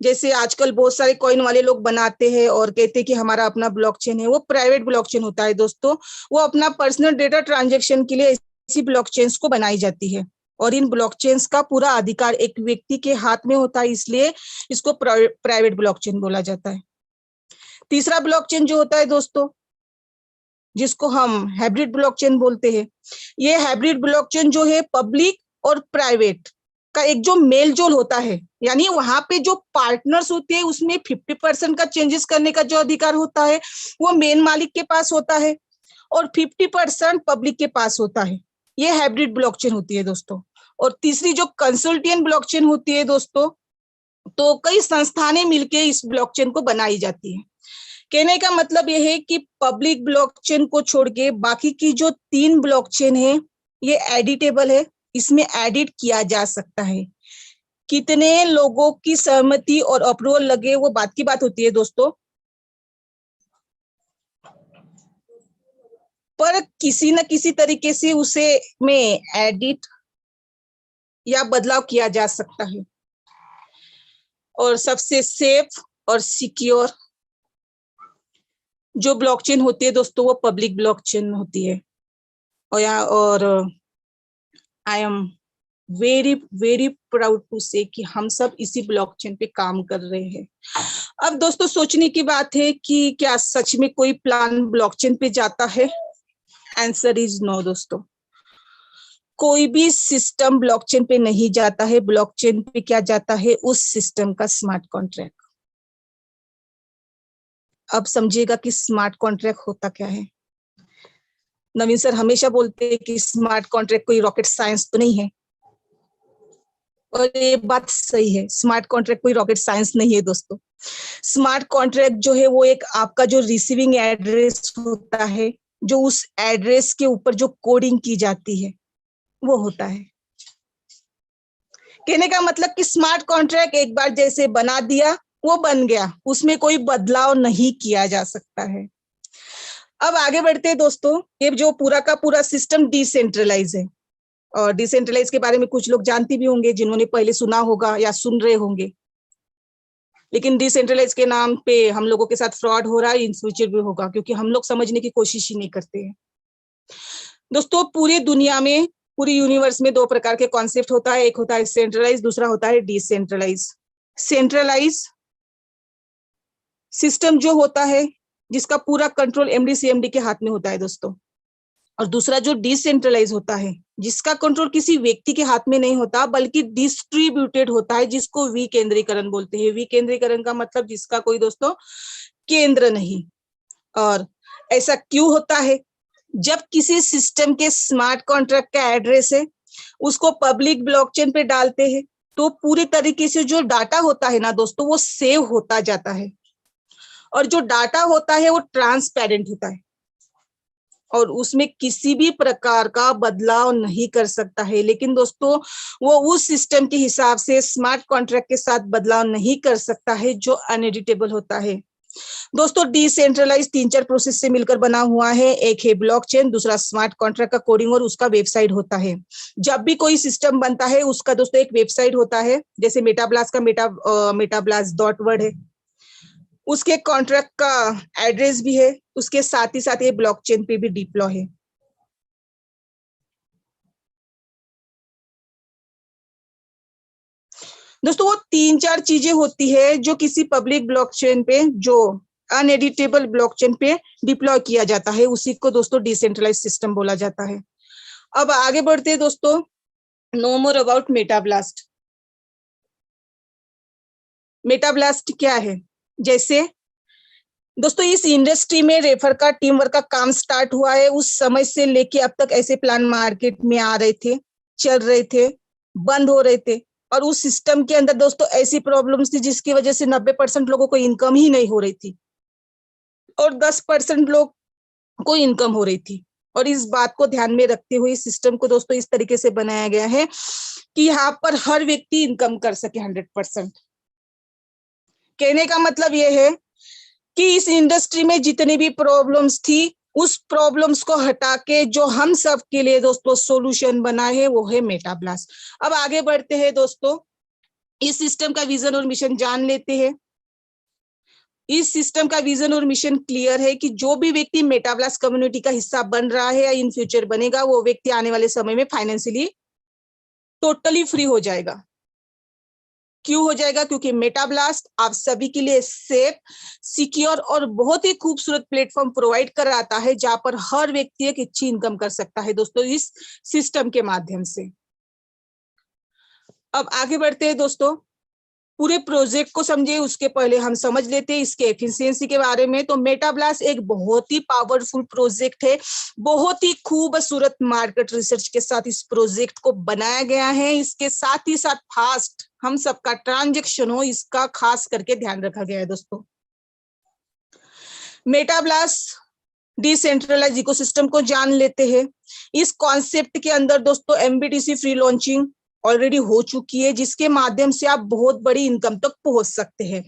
जैसे आजकल बहुत सारे कॉइन वाले लोग बनाते हैं और कहते हैं कि हमारा अपना ब्लॉकचेन है, वो प्राइवेट ब्लॉकचेन होता है दोस्तों। वो अपना पर्सनल डेटा ट्रांजैक्शन के लिए ऐसी ब्लॉकचेन्स को बनाई जाती है, और इन ब्लॉकचेन्स का पूरा अधिकार एक व्यक्ति के हाथ में होता है, इसलिए इसको प्राइवेट ब्लॉकचेन बोला जाता है। तीसरा ब्लॉकचेन जो होता है दोस्तों, जिसको हम हाइब्रिड ब्लॉकचेन बोलते हैं, ये हाइब्रिड ब्लॉकचेन जो है पब्लिक और प्राइवेट का एक जो मेल जोल होता है, यानी वहां पे जो पार्टनर्स होते हैं उसमें 50% का चेंजेस करने का जो अधिकार होता है वो मेन मालिक के पास होता है, और 50% पब्लिक के पास होता है। ये हाइब्रिड ब्लॉकचेन होती है दोस्तों। और तीसरी जो कंसोर्टियम ब्लॉकचेन होती है दोस्तों, तो कई संस्थानें मिलकर इस ब्लॉकचेन को बनाई जाती है। कहने का मतलब यह है कि पब्लिक ब्लॉकचेन को छोड़ के बाकी की जो 3 ब्लॉकचेन है ये एडिटेबल है, इसमें एडिट किया जा सकता है। कितने लोगों की सहमति और अप्रूवल लगे वो बात की बात होती है दोस्तों, पर किसी न किसी तरीके से उसे में एडिट या बदलाव किया जा सकता है। और सबसे सेफ और सिक्योर जो ब्लॉकचेन होती है दोस्तों वो पब्लिक ब्लॉकचेन होती है। और I am very very proud to say कि हम सब इसी ब्लॉकचेन पे काम कर रहे हैं। अब दोस्तों सोचने की बात है कि क्या सच में कोई प्लान ब्लॉकचेन पे जाता है? आंसर इज नो दोस्तों। कोई भी सिस्टम ब्लॉकचेन पे नहीं जाता है, ब्लॉकचेन पे क्या जाता है, उस सिस्टम का स्मार्ट कॉन्ट्रैक्ट। अब समझिएगा कि स्मार्ट कॉन्ट्रैक्ट होता क्या है। नवीन सर हमेशा बोलते हैं कि स्मार्ट कॉन्ट्रैक्ट कोई रॉकेट साइंस तो नहीं है, और ये बात सही है, स्मार्ट कॉन्ट्रैक्ट कोई रॉकेट साइंस नहीं है दोस्तों। स्मार्ट कॉन्ट्रैक्ट जो है वो एक आपका जो रिसीविंग एड्रेस होता है, जो उस एड्रेस के ऊपर जो कोडिंग की जाती है वो होता है। कहने का मतलब कि स्मार्ट कॉन्ट्रैक्ट एक बार जैसे बना दिया वो बन गया, उसमें कोई बदलाव नहीं किया जा सकता है। अब आगे बढ़ते हैं दोस्तों, ये जो पूरा का पूरा सिस्टम डिसेंट्रलाइज है, और डिसेंट्रलाइज के बारे में कुछ लोग जानते भी होंगे जिन्होंने पहले सुना होगा या सुन रहे होंगे, लेकिन डिसेंट्रलाइज के नाम पे हम लोगों के साथ फ्रॉड हो रहा है, इन फ्यूचर भी होगा, क्योंकि हम लोग समझने की कोशिश ही नहीं करते हैं। दोस्तों पूरी दुनिया में, पूरी यूनिवर्स में दो प्रकार के कॉन्सेप्ट होता है, एक होता है सेंट्रलाइज, दूसरा होता है डिसेंट्रलाइज। सेंट्रलाइज सिस्टम जो होता है जिसका पूरा कंट्रोल एमडी सीएमडी के हाथ में होता है दोस्तों, और दूसरा जो डिसेंट्रलाइज होता है जिसका कंट्रोल किसी व्यक्ति के हाथ में नहीं होता बल्कि डिस्ट्रीब्यूटेड होता है, जिसको विकेंद्रीकरण बोलते हैं। विकेंद्रीकरण का मतलब जिसका कोई दोस्तों केंद्र नहीं। और ऐसा क्यों होता है? जब किसी सिस्टम के स्मार्ट कॉन्ट्रैक्ट का एड्रेस है उसको पब्लिक ब्लॉकचेन पे डालते हैं तो पूरी तरीके से जो डाटा होता है ना दोस्तों वो सेव होता जाता है, और जो डाटा होता है वो ट्रांसपेरेंट होता है और उसमें किसी भी प्रकार का बदलाव नहीं कर सकता है। लेकिन दोस्तों वो उस सिस्टम के हिसाब से स्मार्ट कॉन्ट्रैक्ट के साथ बदलाव नहीं कर सकता है जो अनएडिटेबल होता है। दोस्तों डिसेंट्रलाइज 3-4 प्रोसेस से मिलकर बना हुआ है, एक है ब्लॉकचेन, दूसरा स्मार्ट कॉन्ट्रैक्ट का कोडिंग और उसका वेबसाइट होता है। जब भी कोई सिस्टम बनता है उसका दोस्तों एक वेबसाइट होता है, जैसे मेटाब्लास्ट का मेटाब्लास्ट.वर्ड है, उसके कॉन्ट्रैक्ट का एड्रेस भी है, उसके साथ ही साथ ये ब्लॉकचेन पे भी डिप्लॉय है। दोस्तों वो 3-4 चीजें होती है जो किसी पब्लिक ब्लॉकचेन पे, जो अनएडिटेबल ब्लॉकचेन पे डिप्लॉय किया जाता है, उसी को दोस्तों डिसेंट्रलाइज सिस्टम बोला जाता है। अब आगे बढ़ते हैं दोस्तों, नो मोर अबाउट मेटाब्लास्ट। मेटाब्लास्ट क्या है? जैसे दोस्तों इस इंडस्ट्री में रेफर का टीम वर्क का काम स्टार्ट हुआ है, उस समय से लेके अब तक ऐसे प्लान मार्केट में आ रहे थे, चल रहे थे, बंद हो रहे थे, और उस सिस्टम के अंदर दोस्तों ऐसी प्रॉब्लम्स थी जिसकी वजह से 90% लोगों को इनकम ही नहीं हो रही थी और 10% लोग को इनकम हो रही थी। और इस बात को ध्यान में रखते हुए सिस्टम को दोस्तों इस तरीके से बनाया गया है कि यहाँ पर हर व्यक्ति इनकम कर सके 100%। कहने का मतलब ये है कि इस इंडस्ट्री में जितनी भी प्रॉब्लम्स थी उस प्रॉब्लम्स को हटा के जो हम सब के लिए दोस्तों सॉल्यूशन बना है वो है मेटाब्लास्ट। अब आगे बढ़ते हैं दोस्तों, इस सिस्टम का विजन और मिशन जान लेते हैं। इस सिस्टम का विजन और मिशन क्लियर है कि जो भी व्यक्ति मेटाब्लास्ट कम्युनिटी का हिस्सा बन रहा है या इन फ्यूचर बनेगा वो व्यक्ति आने वाले समय में फाइनेंशियली टोटली फ्री हो जाएगा। क्यों हो जाएगा? क्योंकि मेटाब्लास्ट आप सभी के लिए सेफ, सिक्योर और बहुत ही खूबसूरत प्लेटफॉर्म प्रोवाइड कराता है जहां पर हर व्यक्ति एक अच्छी इनकम कर सकता है दोस्तों इस सिस्टम के माध्यम से। अब आगे बढ़ते हैं दोस्तों, पूरे प्रोजेक्ट को समझे उसके पहले हम समझ लेते हैं इसके एफिशिएंसी के बारे में। तो मेटाब्लास्ट एक बहुत ही पावरफुल प्रोजेक्ट है, बहुत ही खूबसूरत मार्केट रिसर्च के साथ इस प्रोजेक्ट को बनाया गया है। इसके साथ ही साथ फास्ट हम सबका ट्रांजैक्शन हो इसका खास करके ध्यान रखा गया है दोस्तों। मेटाब्लास्ट डिसेंट्रलाइज इकोसिस्टम को जान लेते हैं। इस कॉन्सेप्ट के अंदर दोस्तों एमबीटीसी फ्री लॉन्चिंग ऑलरेडी हो चुकी है जिसके माध्यम से आप बहुत बड़ी इनकम तक पहुंच सकते हैं।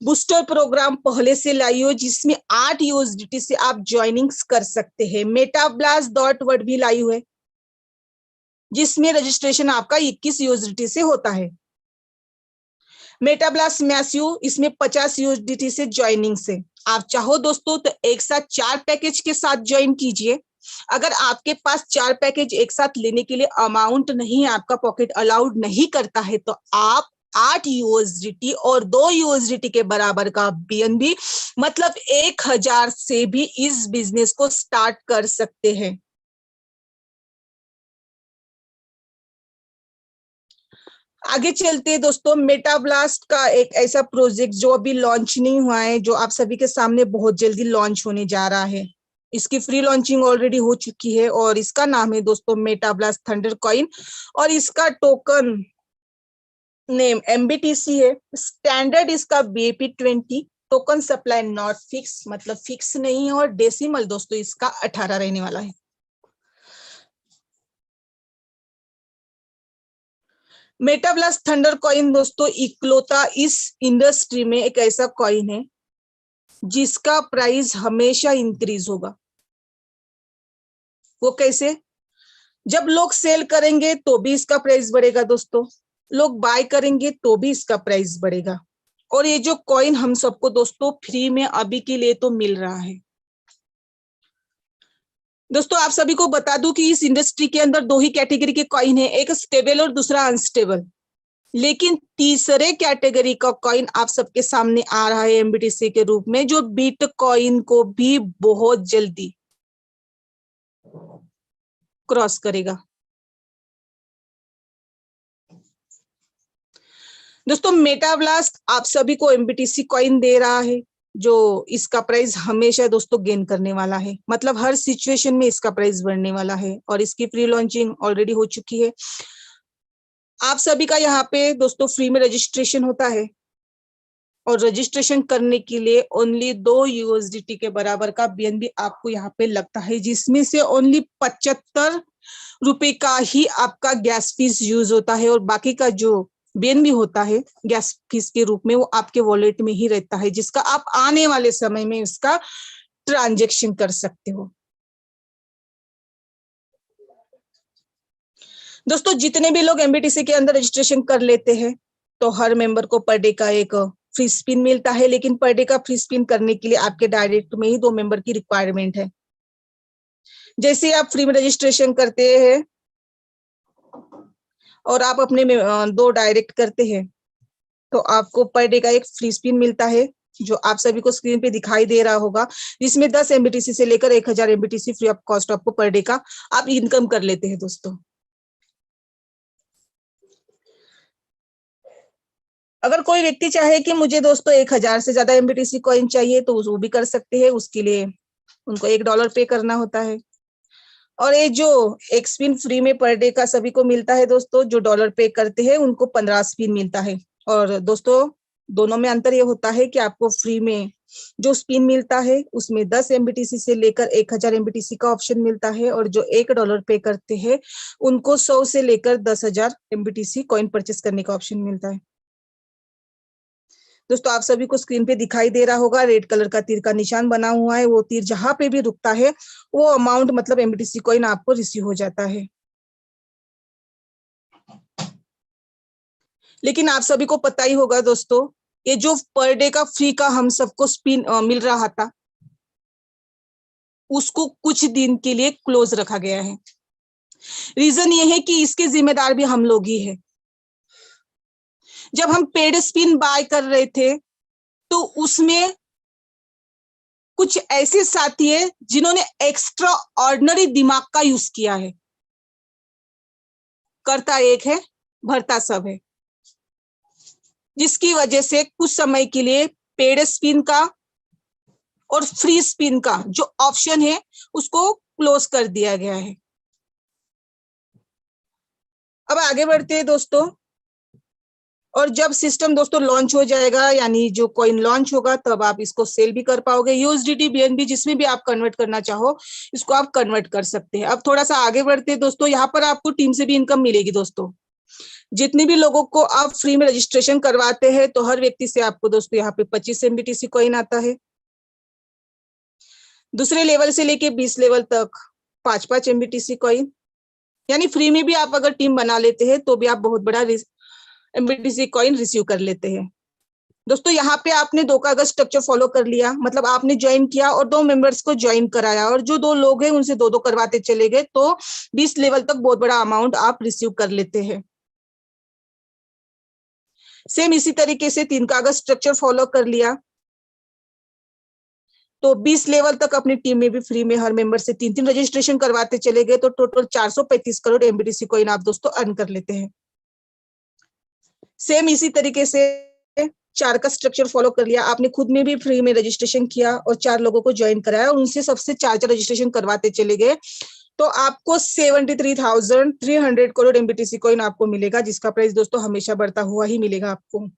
बूस्टर प्रोग्राम पहले से लाई हो जिसमें 8 यूएसडीटी से आप ज्वाइनिंग्स कर सकते हैं। मेटाब्लास्ट.वर्ड भी लाई हुई है जिसमें रजिस्ट्रेशन आपका 21 यूएसडीटी से होता है। मेटाब्लास्ट मैस्यू, इसमें 50 यूएसडीटी से ज्वाइनिंग से आप चाहो दोस्तों तो एक साथ 4 पैकेज के साथ ज्वाइन कीजिए। अगर आपके पास 4 पैकेज एक साथ लेने के लिए अमाउंट नहीं है, आपका पॉकेट अलाउड नहीं करता है, तो आप 8 यूएसडीटी और 2 यूएसडीटी के बराबर का बीएनबी मतलब 1000 से भी इस बिजनेस को स्टार्ट कर सकते हैं। आगे चलते हैं दोस्तों, मेटाब्लास्ट का एक ऐसा प्रोजेक्ट जो अभी लॉन्च नहीं हुआ है, जो आप सभी के सामने बहुत जल्दी लॉन्च होने जा रहा है। इसकी फ्री लॉन्चिंग ऑलरेडी हो चुकी है और इसका नाम है दोस्तों मेटाब्लास्ट थंडर कॉइन और इसका टोकन नेम MBTC है। स्टैंडर्ड इसका BAP20। Token supply not fix, मतलब फिक्स नहीं है, और डेसिमल दोस्तों इसका 18 रहने वाला है। मेटाब्लास्ट थंडर कॉइन दोस्तों इकलौता इस इंडस्ट्री में एक ऐसा कॉइन है जिसका प्राइस हमेशा इंक्रीज होगा। वो कैसे? जब लोग सेल करेंगे तो भी इसका प्राइस बढ़ेगा दोस्तों, लोग बाय करेंगे तो भी इसका प्राइस बढ़ेगा। और ये जो कॉइन हम सबको दोस्तों फ्री में अभी के लिए तो मिल रहा है। दोस्तों आप सभी को बता दूं कि इस इंडस्ट्री के अंदर दो ही कैटेगरी के कॉइन है, एक स्टेबल और दूसरा अनस्टेबल। लेकिन तीसरे कैटेगरी का कॉइन आप सबके सामने आ रहा है MBTC के रूप में, जो बिटकॉइन को भी बहुत जल्दी क्रॉस करेगा। दोस्तों मेटाब्लास्ट आप सभी को MBTC कॉइन दे रहा है, जो इसका प्राइस हमेशा दोस्तों गेन करने वाला है, मतलब हर सिचुएशन में इसका प्राइस बढ़ने वाला है। और इसकी फ्री लॉन्चिंग ऑलरेडी हो चुकी है। आप सभी का यहाँ पे दोस्तों फ्री में रजिस्ट्रेशन होता है और रजिस्ट्रेशन करने के लिए ओनली 2 USDT के बराबर का BNB आपको यहाँ पे लगता है, जिसमें से ओनली 75 रुपए का ही आपका गैस फीस यूज होता है और बाकी का जो BNB होता है गैस फीस के रूप में वो आपके वॉलेट में ही रहता है, जिसका आप आने वाले समय में इसका ट्रांजैक्शन कर सकते हो। दोस्तों जितने भी लोग MBTC के अंदर रजिस्ट्रेशन कर लेते हैं तो हर मेंबर को पर डे का एक फ्री स्पिन मिलता है, लेकिन पर डे का फ्री स्पिन करने के लिए आपके डायरेक्ट में ही 2 मेंबर की रिक्वायरमेंट है। जैसे आप फ्री में रजिस्ट्रेशन करते हैं और आप अपने में 2 डायरेक्ट करते हैं तो आपको पर डे का एक फ्री स्पिन मिलता है, जो आप सभी को स्क्रीन पे दिखाई दे रहा होगा, जिसमें 10 MBTC से लेकर 1000 MBTC फ्री ऑफ कॉस्ट आपको पर डे का आप इनकम कर लेते हैं। दोस्तों अगर कोई व्यक्ति चाहे कि मुझे दोस्तों 1000 से ज्यादा MBTC कॉइन चाहिए तो वो भी कर सकते हैं। उसके लिए उनको $1 पे करना होता है और ये जो एक स्पिन फ्री में पर डे का सभी को मिलता है दोस्तों, जो $1 पे करते हैं उनको 15 स्पिन मिलता है। और दोस्तों दोनों में अंतर ये होता है कि आपको फ्री में जो स्पिन मिलता है उसमें 10 MBTC से लेकर 1000 MBTC का ऑप्शन मिलता है और जो $1 पे करते हैं उनको 100 से लेकर 10,000 MBTC कॉइन परचेस करने का ऑप्शन मिलता है। दोस्तों आप सभी को स्क्रीन पे दिखाई दे रहा होगा, रेड कलर का तीर का निशान बना हुआ है, वो तीर जहां पे भी रुकता है वो अमाउंट मतलब MBTC कॉइन आपको रिसीव हो जाता है। लेकिन आप सभी को पता ही होगा दोस्तों, ये जो पर डे का फ्री का हम सबको स्पिन मिल रहा था उसको कुछ दिन के लिए क्लोज रखा गया है। रीजन ये है कि इसके जिम्मेदार भी हम लोग ही है। जब हम पेड स्पिन बाय कर रहे थे तो उसमें कुछ ऐसे साथी है जिन्होंने एक्स्ट्रा ऑर्डिनरी दिमाग का यूज किया है। करता एक है भरता सब है, जिसकी वजह से कुछ समय के लिए पेड स्पिन का और फ्री स्पिन का जो ऑप्शन है उसको क्लोज कर दिया गया है। अब आगे बढ़ते हैं दोस्तों, और जब सिस्टम दोस्तों लॉन्च हो जाएगा यानी जो कॉइन लॉन्च होगा तब आप इसको सेल भी कर पाओगे। USDT BNB जिसमें भी आप कन्वर्ट करना चाहो इसको आप कन्वर्ट कर सकते हैं। अब थोड़ा सा आगे बढ़ते हैं दोस्तों, यहाँ पर आपको टीम से भी इनकम मिलेगी। दोस्तों जितने भी लोगों को आप फ्री में रजिस्ट्रेशन करवाते हैं तो हर व्यक्ति से आपको दोस्तों यहाँ पे 25 MBTC कॉइन आता है। दूसरे लेवल से लेके 20 लेवल तक 5-5 MBTC कॉइन, यानी फ्री में भी आप अगर टीम बना लेते हैं तो भी आप बहुत बड़ा MBTC कॉइन रिसीव कर लेते हैं। दोस्तों यहाँ पे आपने 2 का अगर स्ट्रक्चर फॉलो कर लिया, मतलब आपने ज्वाइन किया और 2 मेंबर्स को ज्वाइन कराया और जो 2 लोग हैं उनसे 2-2 करवाते चले गए तो 20 लेवल तक बहुत बड़ा अमाउंट आप रिसीव कर लेते हैं। सेम इसी तरीके से 3 का अगर स्ट्रक्चर फॉलो कर लिया तो 20 लेवल तक अपनी टीम में भी फ्री में हर मेंबर से 3-3 रजिस्ट्रेशन करवाते चले गए तो टोटल 435 करोड़ MBTC कॉइन आप दोस्तों अर्न कर लेते हैं। सेम इसी तरीके से 4 का स्ट्रक्चर फॉलो कर लिया आपने, खुद में भी फ्री में रजिस्ट्रेशन किया और 4 लोगों को ज्वाइन कराया और उनसे सबसे 4 रजिस्ट्रेशन करवाते चले गए, तो आपको 73,300 करोड़ एमबीटीसी कॉइन आपको मिलेगा, जिसका प्राइस दोस्तों हमेशा बढ़ता हुआ ही मिलेगा आपको,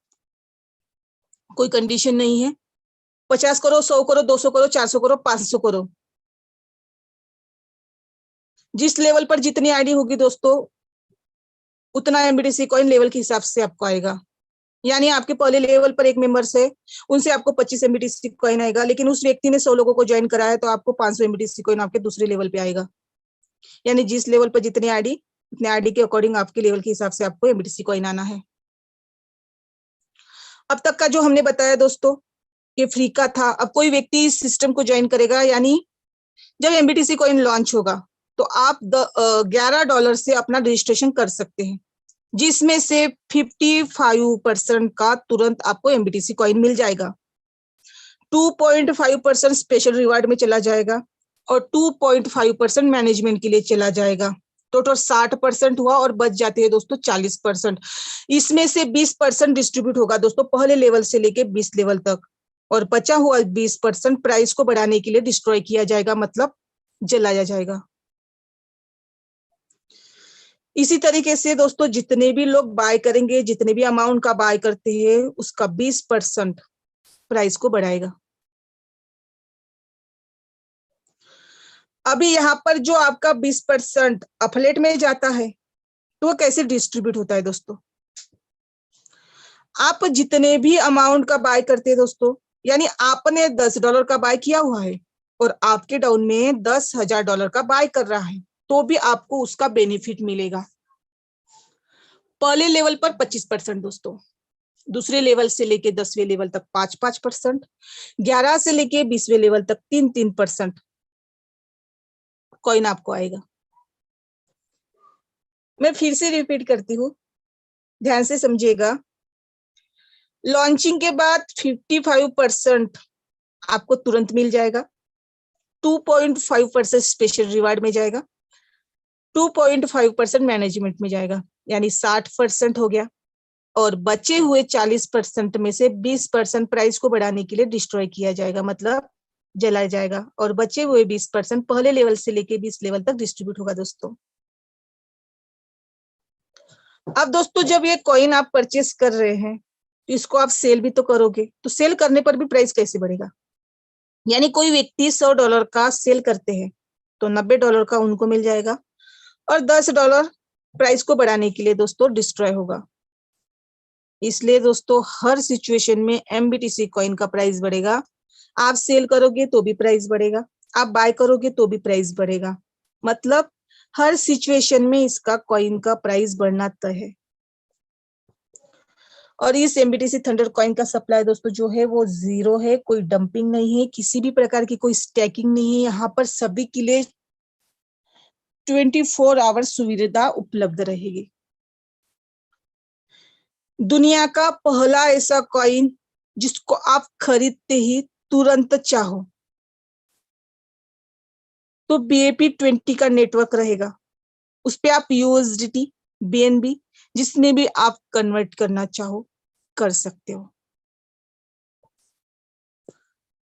कोई कंडीशन नहीं है। 50 करोड़, 100 करोड़, 200 करोड़, 400 करोड़, 500 करोड़, जिस लेवल पर जितनी आईडी होगी दोस्तों उतना एमबीटीसी कॉइन लेवल के हिसाब से आपको आएगा। यानी आपके पहले लेवल पर एक मेंबर्स है, उनसे आपको 25 एमबीटीसी कॉइन आएगा, लेकिन उस व्यक्ति ने 100 लोगों को ज्वाइन कराया तो आपको 500 एमबीटीसी कॉइन आपके दूसरे लेवल पे आएगा। यानी जिस लेवल पर जितनी आईडी, उतने आईडी के अकॉर्डिंग आपके लेवल के हिसाब से आपको एमबीटीसी कॉइन आना है। अब तक का जो हमने बताया दोस्तों ये फ्री का था। अब कोई व्यक्ति इस सिस्टम को ज्वाइन करेगा, यानी जब एमबीटीसी कॉइन लॉन्च होगा तो आप $11 से अपना रजिस्ट्रेशन कर सकते हैं, जिसमें से 55% का तुरंत आपको एमबीटीसी कॉइन मिल जाएगा, 2.5% स्पेशल रिवार्ड में चला जाएगा और 2.5% मैनेजमेंट के लिए चला जाएगा। टोटल 60% हुआ और बच जाते हैं दोस्तों 40%। इसमें से 20% डिस्ट्रीब्यूट होगा दोस्तों पहले लेवल से लेके 20 लेवल तक, और बचा हुआ 20% प्राइस को बढ़ाने के लिए डिस्ट्रॉय किया जाएगा, मतलब जलाया जाएगा। इसी तरीके से दोस्तों जितने भी लोग बाय करेंगे, जितने भी अमाउंट का बाय करते हैं, उसका 20% प्राइस को बढ़ाएगा। अभी यहाँ पर जो आपका 20% अफलेट में जाता है तो वो कैसे डिस्ट्रीब्यूट होता है दोस्तों, आप जितने भी अमाउंट का बाय करते हैं दोस्तों, यानी आपने $10 का बाय किया हुआ है और आपके डाउन में $10,000 का बाय कर रहा है, तो भी आपको उसका बेनिफिट मिलेगा। पहले लेवल पर 25% दोस्तों, दूसरे लेवल से लेके 10वें लेवल तक 5-5%, 11 से लेके 20वें लेवल तक 3-3% कॉइन आपको आएगा। मैं फिर से रिपीट करती हूँ, ध्यान से समझिएगा। लॉन्चिंग के बाद 55% आपको तुरंत मिल जाएगा, 2.5% स्पेशल रिवार्ड में जाएगा, 2.5% मैनेजमेंट में जाएगा, यानी 60% हो गया, और बचे हुए 40% में से 20% प्राइस को बढ़ाने के लिए डिस्ट्रॉय किया जाएगा, मतलब जलाया जाएगा, और बचे हुए 20% पहले लेवल से लेके 20 लेवल तक डिस्ट्रीब्यूट होगा दोस्तों। अब दोस्तों जब ये कॉइन आप परचेस कर रहे हैं तो इसको आप सेल भी तो करोगे, तो सेल करने पर भी प्राइस कैसे बढ़ेगा। यानी कोई व्यक्ति $100 का सेल करते हैं तो $90 का उनको मिल जाएगा, और $10 प्राइस को बढ़ाने के लिए दोस्तों डिस्ट्रॉय होगा। इसलिए दोस्तों हर सिचुएशन में एमबीटीसी कॉइन का प्राइस बढ़ेगा। आप सेल करोगे तो भी प्राइस बढ़ेगा, आप बाय करोगे तो भी प्राइस बढ़ेगा, मतलब हर सिचुएशन में इसका कॉइन का प्राइस बढ़ना तय है। और इस एमबीटीसी थंडर कॉइन का सप्लाई दोस्तों जो है वो 0 है, कोई डंपिंग नहीं है, किसी भी प्रकार की कोई स्टैकिंग नहीं है। यहाँ पर सभी के लिए 24 आवर्स सुविधा उपलब्ध रहेगी। दुनिया का पहला ऐसा कॉइन जिसको आप खरीदते ही तुरंत चाहो तो BAP20 का नेटवर्क रहेगा, उस पे आप USDT, BNB जिसमें भी आप कन्वर्ट करना चाहो कर सकते हो।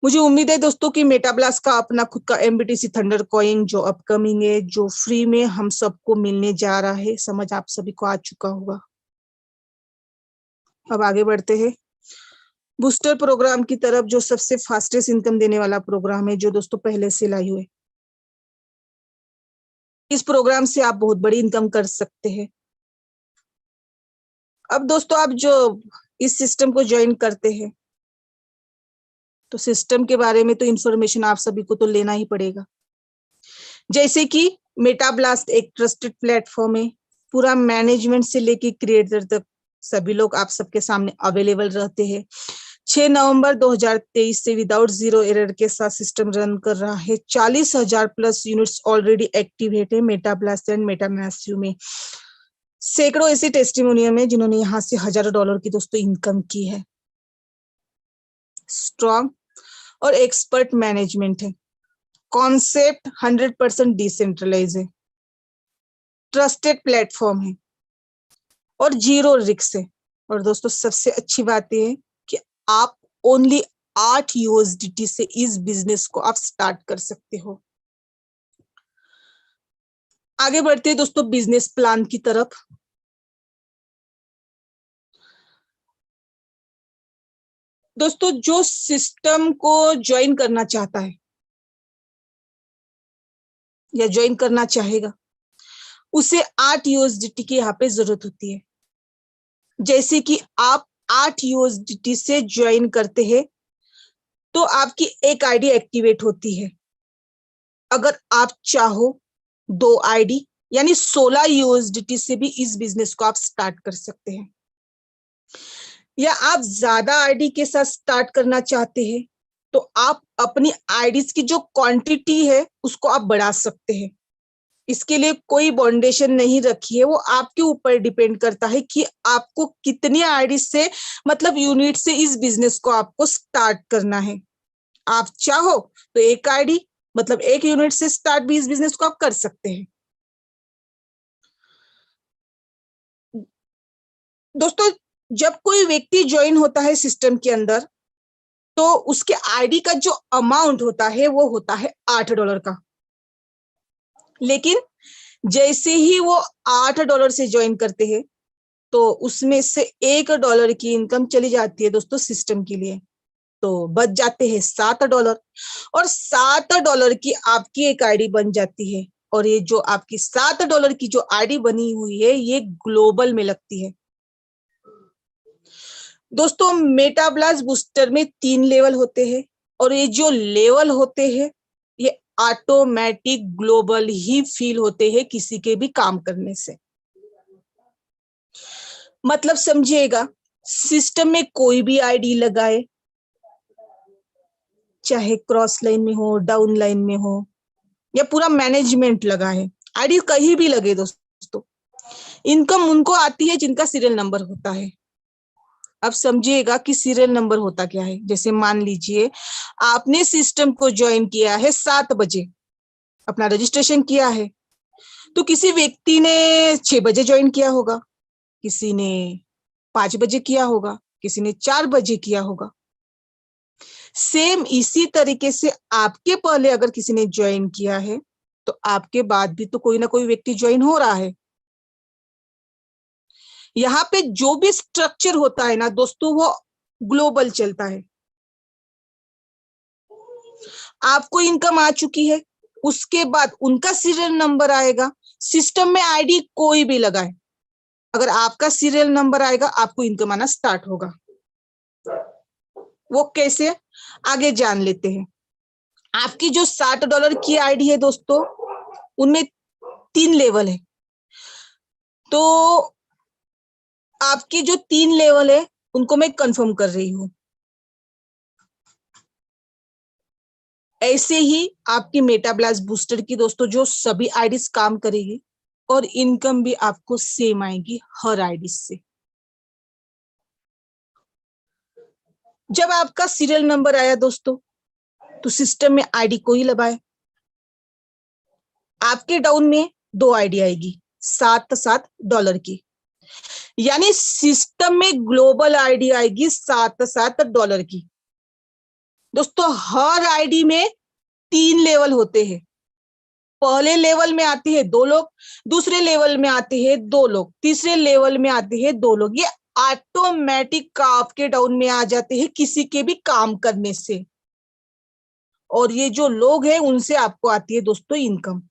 मुझे उम्मीद है दोस्तों कि मेटाब्लास्ट का अपना खुद का एमबीटीसी थंडर कॉइन जो अपकमिंग है, जो फ्री में हम सबको मिलने जा रहा है, समझ आप सभी को आ चुका होगा। अब आगे बढ़ते हैं बूस्टर प्रोग्राम की तरफ, जो सबसे फास्टेस्ट इनकम देने वाला प्रोग्राम है, जो दोस्तों पहले से लाई हुए। इस प्रोग्राम से आप बहुत बड़ी इनकम कर सकते हैं। अब दोस्तों आप जो इस सिस्टम को ज्वाइन करते हैं तो सिस्टम के बारे में तो इंफॉर्मेशन आप सभी को तो लेना ही पड़ेगा। जैसे कि मेटाब्लास्ट एक ट्रस्टेड प्लेटफॉर्म है, पूरा मैनेजमेंट से लेके क्रिएटर तक सभी लोग आप सबके सामने अवेलेबल रहते हैं। 6 नवंबर 2023 से विदाउट 0 एरर के साथ सिस्टम रन कर रहा है। 40,000 प्लस यूनिट्स ऑलरेडी एक्टिवेट है मेटाब्लास्ट एंड मेटामैसिव में। सैकड़ों ऐसे टेस्टिमोनियम है जिन्होंने यहाँ से हजारों डॉलर की दोस्तों इनकम की है। स्ट्रॉन्ग और एक्सपर्ट मैनेजमेंट है, कॉन्सेप्ट 100% डिसेंट्रलाइज है, ट्रस्टेड प्लेटफॉर्म है और 0 रिस्क है। और दोस्तों सबसे अच्छी बात यह है कि आप ओनली 8 USDT से इस बिजनेस को आप स्टार्ट कर सकते हो। आगे बढ़ते हैं दोस्तों बिजनेस प्लान की तरफ। दोस्तों जो सिस्टम को ज्वाइन करना चाहता है या ज्वाइन करना चाहेगा, उसे 8 USDT की यहाँ पे जरूरत होती है। जैसे कि आप 8 USDT से ज्वाइन करते हैं तो आपकी एक आईडी एक्टिवेट होती है। अगर आप चाहो 2 आईडी यानी 16 USDT से भी इस बिजनेस को आप स्टार्ट कर सकते हैं, या आप ज्यादा आईडी के साथ स्टार्ट करना चाहते हैं तो आप अपनी आईडीज की जो क्वांटिटी है उसको आप बढ़ा सकते हैं। इसके लिए कोई बाउंडेशन नहीं रखी है, वो आपके ऊपर डिपेंड करता है कि आपको कितनी आईडी से मतलब यूनिट से इस बिजनेस को आपको स्टार्ट करना है। आप चाहो तो एक आईडी मतलब एक यूनिट से स्टार्ट भी इस बिजनेस को आप कर सकते हैं। दोस्तों जब कोई व्यक्ति ज्वाइन होता है सिस्टम के अंदर तो उसके आईडी का जो अमाउंट होता है वो होता है $8 का। लेकिन जैसे ही वो $8 से ज्वाइन करते हैं तो उसमें से $1 की इनकम चली जाती है दोस्तों सिस्टम के लिए, तो बच जाते हैं $7 और $7 की आपकी एक आईडी बन जाती है। और ये जो आपकी $7 की जो आईडी बनी हुई है ये ग्लोबल में लगती है। दोस्तों मेटाब्लास्ट बूस्टर में 3 लेवल होते हैं और ये जो लेवल होते हैं ये ऑटोमेटिक ग्लोबल ही फील होते हैं किसी के भी काम करने से। मतलब समझिएगा, सिस्टम में कोई भी आईडी लगाए, चाहे क्रॉस लाइन में हो, डाउन लाइन में हो या पूरा मैनेजमेंट लगा है, आईडी कहीं भी लगे दोस्तों, इनकम उनको आती है जिनका सीरियल नंबर होता है। अब समझिएगा कि सीरियल नंबर होता क्या है। जैसे मान लीजिए आपने सिस्टम को ज्वाइन किया है 7 बजे, अपना रजिस्ट्रेशन किया है, तो किसी व्यक्ति ने 6 बजे ज्वाइन किया होगा, किसी ने 5 बजे किया होगा, किसी ने 4 बजे किया होगा। सेम इसी तरीके से आपके पहले अगर किसी ने ज्वाइन किया है तो आपके बाद भी तो कोई ना कोई व्यक्ति ज्वाइन हो रहा है। यहाँ पे जो भी स्ट्रक्चर होता है ना दोस्तों वो ग्लोबल चलता है। आपको इनकम आ चुकी है, उसके बाद उनका सीरियल नंबर आएगा। सिस्टम में आईडी कोई भी लगाए, अगर आपका सीरियल नंबर आएगा आपको इनकम आना स्टार्ट होगा। वो कैसे, आगे जान लेते हैं। आपकी जो $60 की आईडी है दोस्तों, उनमें 3 लेवल है। तो आपकी जो 3 लेवल है उनको मैं कंफर्म कर रही हूं। ऐसे ही आपकी मेटाब्लास्ट बूस्टर की दोस्तों जो सभी आईडीज काम करेगी और इनकम भी आपको सेम आएगी हर आईडी से। जब आपका सीरियल नंबर आया दोस्तों तो सिस्टम में आईडी को ही लगाए। आपके डाउन में 2 आईडी आएगी $7 की, यानी सिस्टम में ग्लोबल आईडी आएगी $7 की। दोस्तों हर आईडी में 3 लेवल होते हैं। पहले लेवल में आते हैं 2 लोग, दूसरे लेवल में आते हैं 2 लोग, तीसरे लेवल में आते हैं 2 लोग। ये ऑटोमेटिक आपके डाउन में आ जाते हैं किसी के भी काम करने से। और ये जो लोग हैं उनसे आपको आती है दोस्तों इनकम।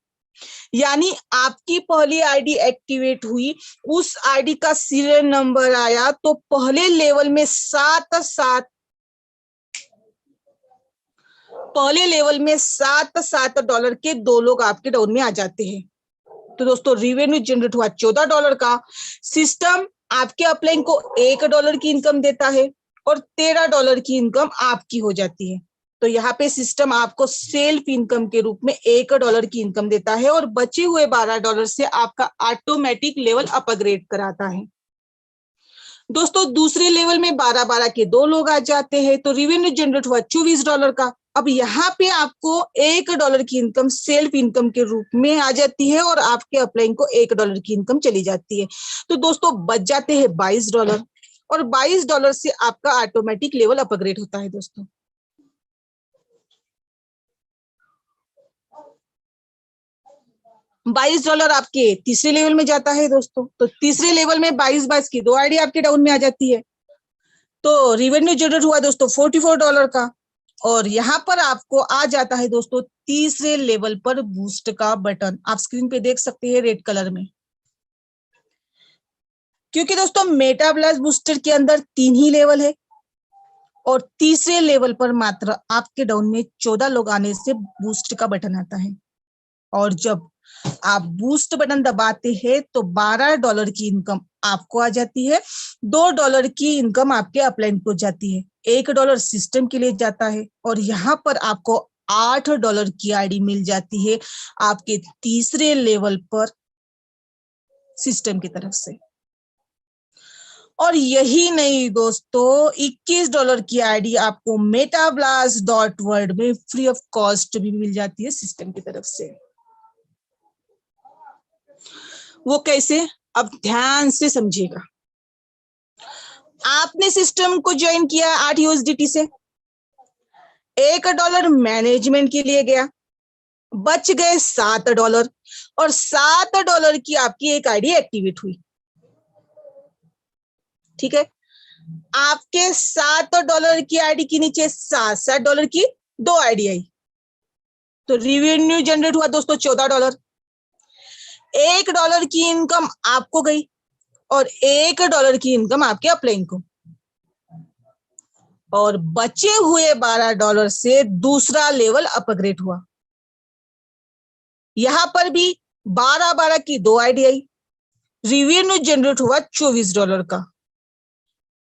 यानी आपकी पहली आईडी एक्टिवेट हुई, उस आईडी का सीरियल नंबर आया तो पहले लेवल में $7 के 2 लोग आपके डाउन में आ जाते हैं। तो दोस्तों रेवेन्यू जनरेट हुआ $14 का। सिस्टम आपके अपलाइन को $1 की इनकम देता है और $13 की इनकम आपकी हो जाती है। तो यहाँ पे सिस्टम आपको सेल्फ इनकम के रूप में $1 की इनकम देता है और बचे हुए $12 से आपका ऑटोमेटिक लेवल अपग्रेड कराता है। दोस्तों दूसरे लेवल में 12 के 2 लोग आ जाते हैं तो रेवेन्यू जनरेट हुआ $24 का। अब यहाँ पे आपको $1 की इनकम सेल्फ इनकम के रूप में आ जाती है और आपके अपलाइन को $1 की इनकम चली जाती है। तो दोस्तों बच जाते हैं $22 और $22 से आपका ऑटोमेटिक लेवल अपग्रेड होता है दोस्तों। $22 आपके तीसरे लेवल में जाता है दोस्तों। तो तीसरे लेवल में 22 की 2 आईडी आपके डाउन में आ जाती है। तो रिवेन्यू जनरेट हुआ दोस्तों $44 का। और यहाँ पर आपको आ जाता है दोस्तों तीसरे लेवल पर बूस्ट का बटन। आप स्क्रीन पे देख सकते हैं रेड कलर में। क्योंकि दोस्तों मेटा ब्लास्ट बूस्टर के अंदर 3 ही लेवल है और तीसरे लेवल पर मात्र आपके डाउन में 14 लोग आने से बूस्ट का बटन आता है। और जब आप बूस्ट बटन दबाते हैं तो $12 की इनकम आपको आ जाती है। $2 की इनकम आपके अपलाइन को जाती है। $1 सिस्टम के लिए जाता है और यहाँ पर आपको $8 की आईडी मिल जाती है आपके तीसरे लेवल पर सिस्टम की तरफ से। और यही नहीं दोस्तों, $21 की आईडी आपको metablast.world में फ्री ऑफ कॉस्ट भी मिल जाती है सिस्टम की तरफ से। वो कैसे, अब ध्यान से समझिएगा। आपने सिस्टम को ज्वाइन किया 8 USDT से, $1 मैनेजमेंट के लिए गया, बच गए $7 और $7 की आपकी एक आईडी एक्टिवेट हुई। ठीक है, आपके $7 की आईडी के नीचे $7 की 2 आईडी आई, तो रिवेन्यू जनरेट हुआ दोस्तों $14। $1 की इनकम आपको गई और $1 की इनकम आपके अपलाइन को। और बचे हुए $12 से दूसरा लेवल अपग्रेड हुआ। यहां पर भी 12 की 2 आईडी आई, रिवेन्यू जनरेट हुआ $24 का।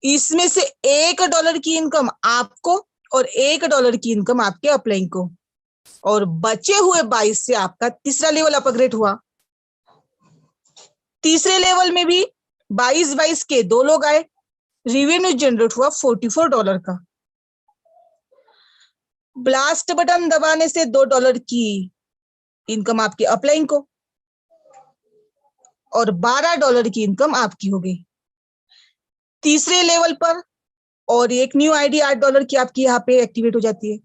इसमें से $1 की इनकम आपको और $1 की इनकम आपके अपलाइन को। और बचे हुए 22 से आपका तीसरा लेवल अपग्रेड हुआ। तीसरे लेवल में भी 22 के 2 लोग आए, रिवेन्यू जनरेट हुआ $44 का। ब्लास्ट बटन दबाने से $2 की इनकम आपके अपलाइन को और $12 की इनकम आपकी हो गई तीसरे लेवल पर। और एक न्यू आईडी $8 की आपकी यहाँ पे एक्टिवेट हो जाती है।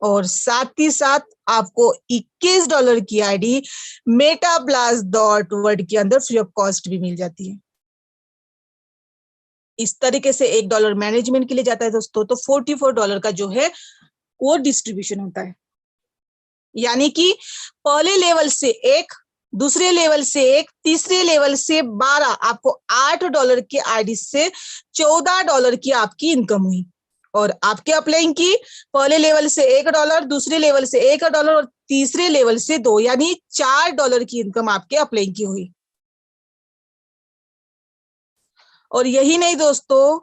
और साथ ही साथ आपको $21 की आईडी metablast.world के अंदर फ्री ऑफ कॉस्ट भी मिल जाती है। इस तरीके से $1 मैनेजमेंट के लिए जाता है दोस्तों। तो $44 का जो है वो डिस्ट्रीब्यूशन होता है। यानी कि पहले लेवल से 1, दूसरे लेवल से 1, तीसरे लेवल से 12, आपको $8 के आईडी से $14 की आपकी इनकम हुई। और आपके अपलाइन की पहले लेवल से $1, दूसरे लेवल से $1 और तीसरे लेवल से 2, यानी $4 की इनकम आपके अपलाइन की हुई। और यही नहीं दोस्तों,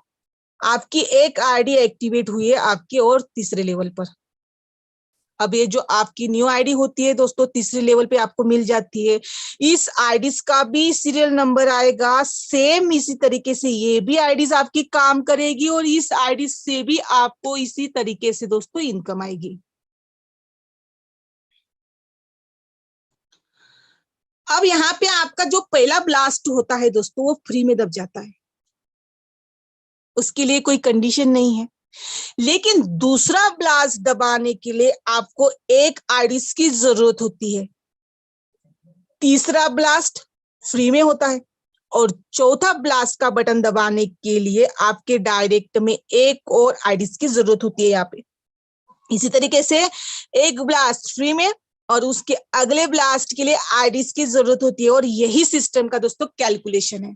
आपकी एक आईडी एक्टिवेट हुई है आपके और तीसरे लेवल पर। अब ये जो आपकी न्यू आईडी होती है दोस्तों तीसरे लेवल पे आपको मिल जाती है। इस आईडीज का भी सीरियल नंबर आएगा, सेम इसी तरीके से ये भी आईडीज आपकी काम करेगी और इस आईडी से भी आपको इसी तरीके से दोस्तों इनकम आएगी। अब यहाँ पे आपका जो पहला ब्लास्ट होता है दोस्तों वो फ्री में दब जाता है, उसके लिए कोई कंडीशन नहीं है। लेकिन दूसरा ब्लास्ट दबाने के लिए आपको एक आईडीज की जरूरत होती है। तीसरा ब्लास्ट फ्री में होता है और चौथा ब्लास्ट का बटन दबाने के लिए आपके डायरेक्ट में एक और आईडीज की जरूरत होती है यहाँ पे। इसी तरीके से एक ब्लास्ट फ्री में और उसके अगले ब्लास्ट के लिए आईडीज की जरूरत होती है। और यही सिस्टम का दोस्तों कैलकुलेशन है।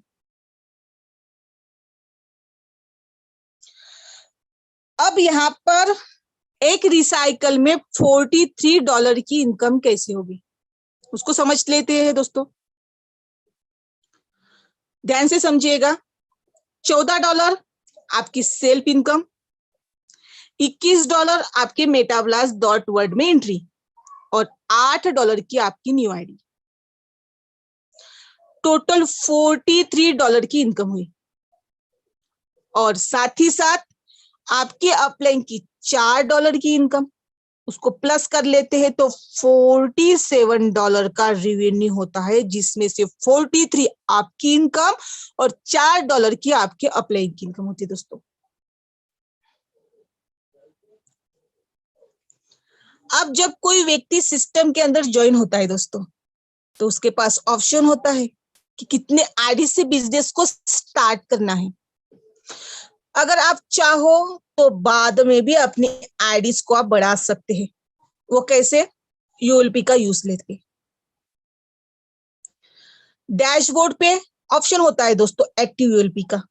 अब यहाँ पर एक रिसाइकल में $43 की इनकम कैसे होगी उसको समझ लेते हैं दोस्तों। ध्यान से समझिएगा। $14 आपकी सेल्फ इनकम, $21 आपके metablast.world में एंट्री और $8 की आपकी न्यू आईडी। टोटल $43 की इनकम हुई। और साथ ही साथ आपके अपलाइन की $4 की इनकम उसको प्लस कर लेते हैं तो $47 का रेवेन्यू होता है, जिसमें से 43 आपकी इनकम और $4 की आपके अप्लाई की इनकम होती है दोस्तों। अब जब कोई व्यक्ति सिस्टम के अंदर ज्वाइन होता है दोस्तों, तो उसके पास ऑप्शन होता है कि कितने आईडी से बिजनेस को स्टार्ट करना है। अगर आप चाहो तो बाद में भी अपनी आईडीज को आप बढ़ा सकते हैं। वो कैसे? यूएलपी का यूज लेके। डैशबोर्ड पे ऑप्शन होता है दोस्तों एक्टिव यूएलपी का,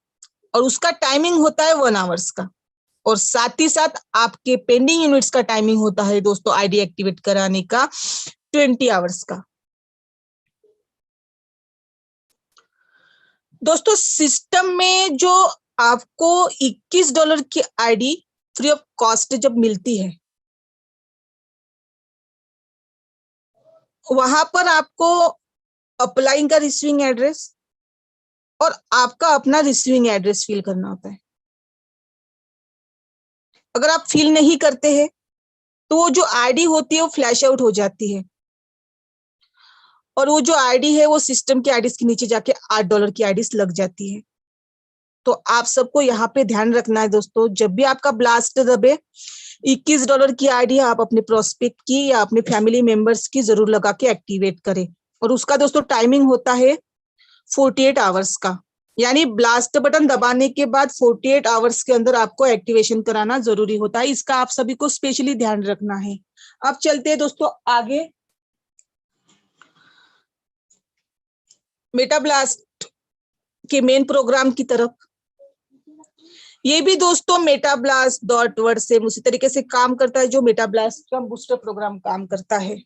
और उसका टाइमिंग होता है 1 आवर्स का, और साथ ही साथ आपके पेंडिंग यूनिट्स का टाइमिंग होता है दोस्तों आईडी एक्टिवेट कराने का 20 आवर्स का। दोस्तों सिस्टम में जो आपको $21 की आईडी फ्री ऑफ कॉस्ट जब मिलती है, वहां पर आपको अप्लाइंग का रिसीविंग एड्रेस और आपका अपना रिसीविंग एड्रेस फिल करना होता है। अगर आप फिल नहीं करते हैं तो वो जो आईडी होती है वो फ्लैश आउट हो जाती है, और वो जो आईडी है वो सिस्टम की आईडी के नीचे जाके $8 की आईडी लग जाती है। तो आप सबको यहाँ पे ध्यान रखना है दोस्तों, जब भी आपका ब्लास्ट दबे $21 की आईडी आप अपने प्रोस्पेक्ट की या अपने फैमिली मेंबर्स की जरूर लगा के एक्टिवेट करें, और उसका दोस्तों टाइमिंग होता है 48 आवर्स का, यानी ब्लास्ट बटन दबाने के बाद 48 आवर्स के अंदर आपको एक्टिवेशन कराना जरूरी होता है। इसका आप सभी को स्पेशली ध्यान रखना है। अब चलते हैं दोस्तों आगे मेटा ब्लास्ट के मेन प्रोग्राम की तरफ। ये भी दोस्तों MetaBlast.Word से उसी तरीके से काम करता है जो MetaBlast का बूस्टर प्रोग्राम काम करता है।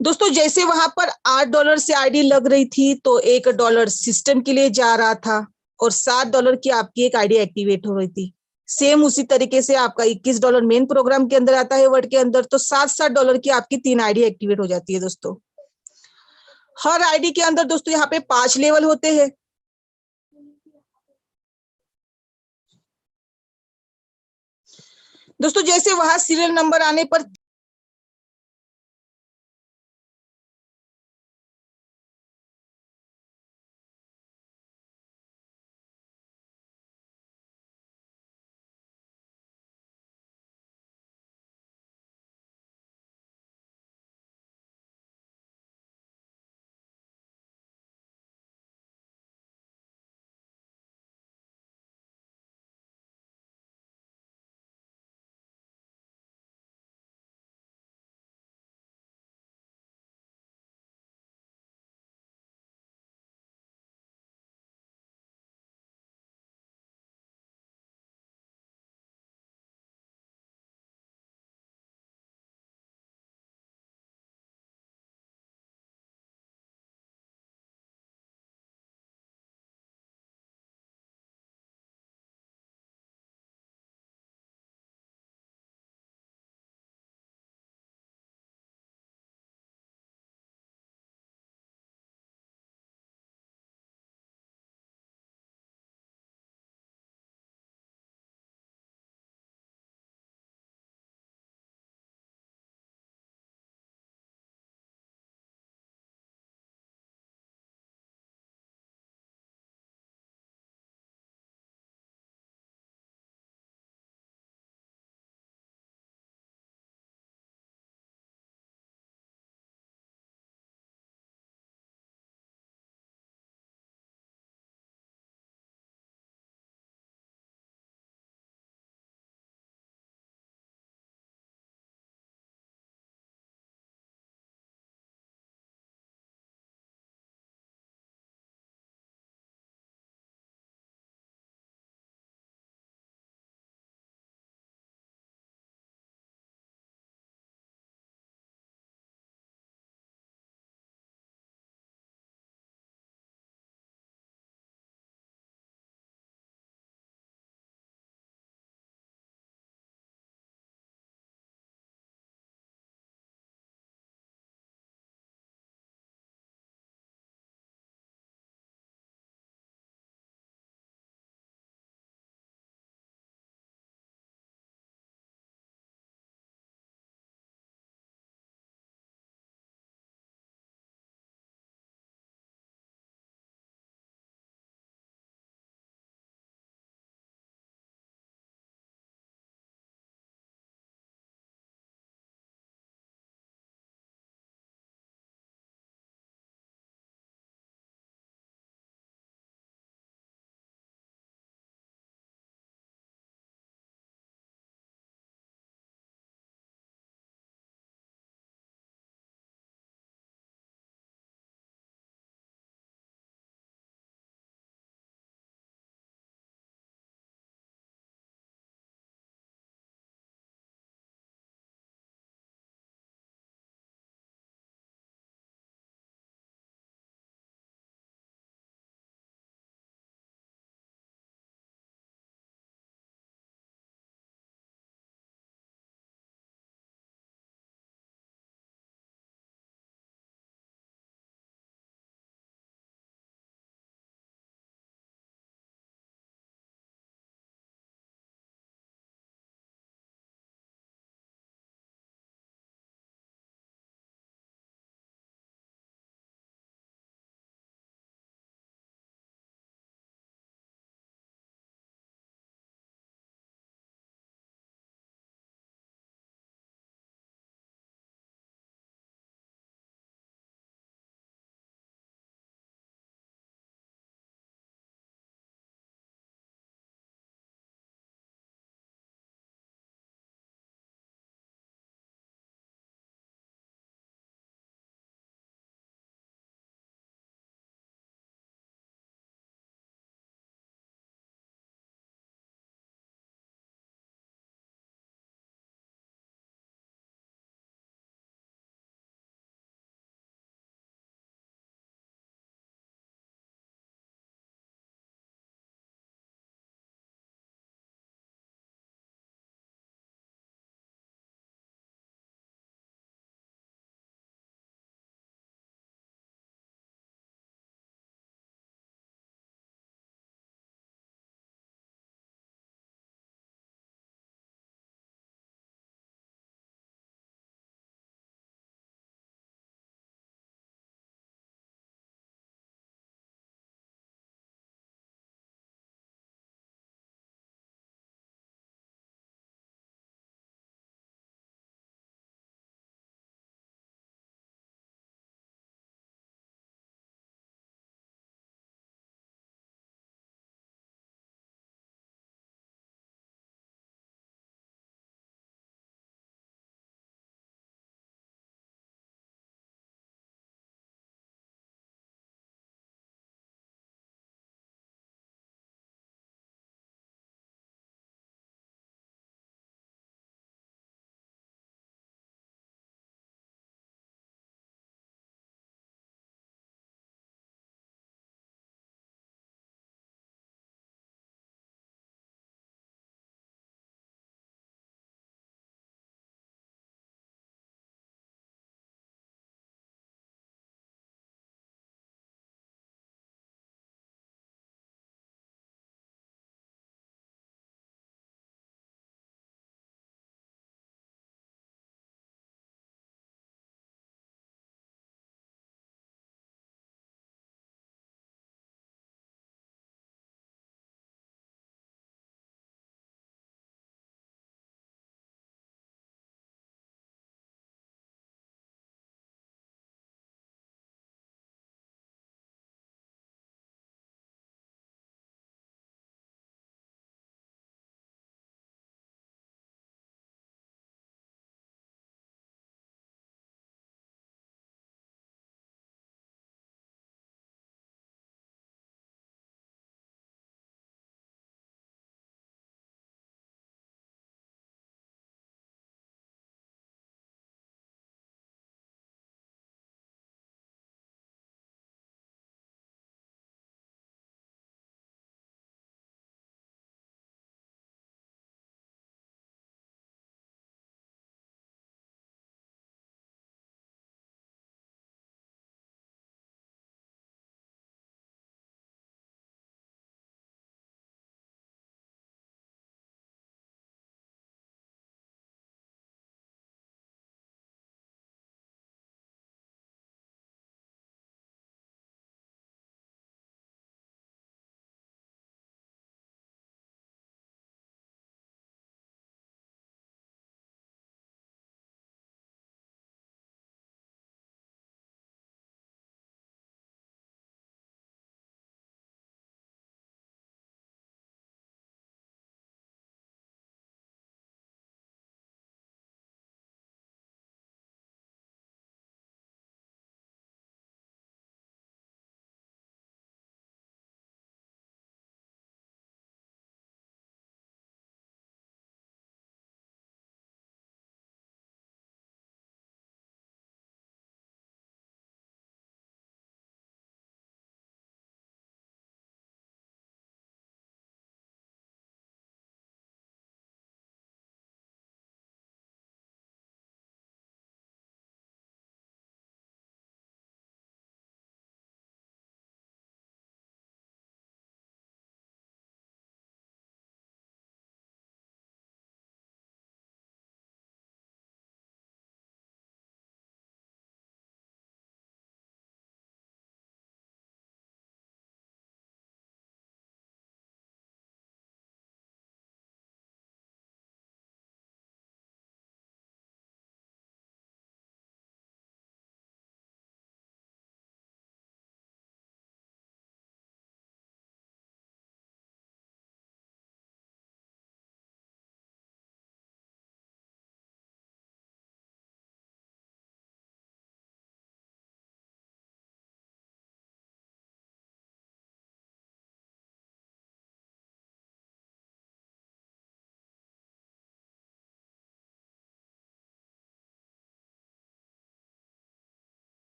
दोस्तों जैसे वहां पर $8 से आईडी लग रही थी तो $1 सिस्टम के लिए जा रहा था और $7 की आपकी एक आईडी एक्टिवेट हो रही थी। सेम उसी तरीके से आपका $21 मेन प्रोग्राम के अंदर आता है वर्ड के अंदर, तो $7 की आपकी 3 आईडी एक्टिवेट हो जाती है दोस्तों। हर आईडी के अंदर दोस्तों यहाँ पे 5 लेवल होते हैं। दोस्तों जैसे वहां सीरियल नंबर आने पर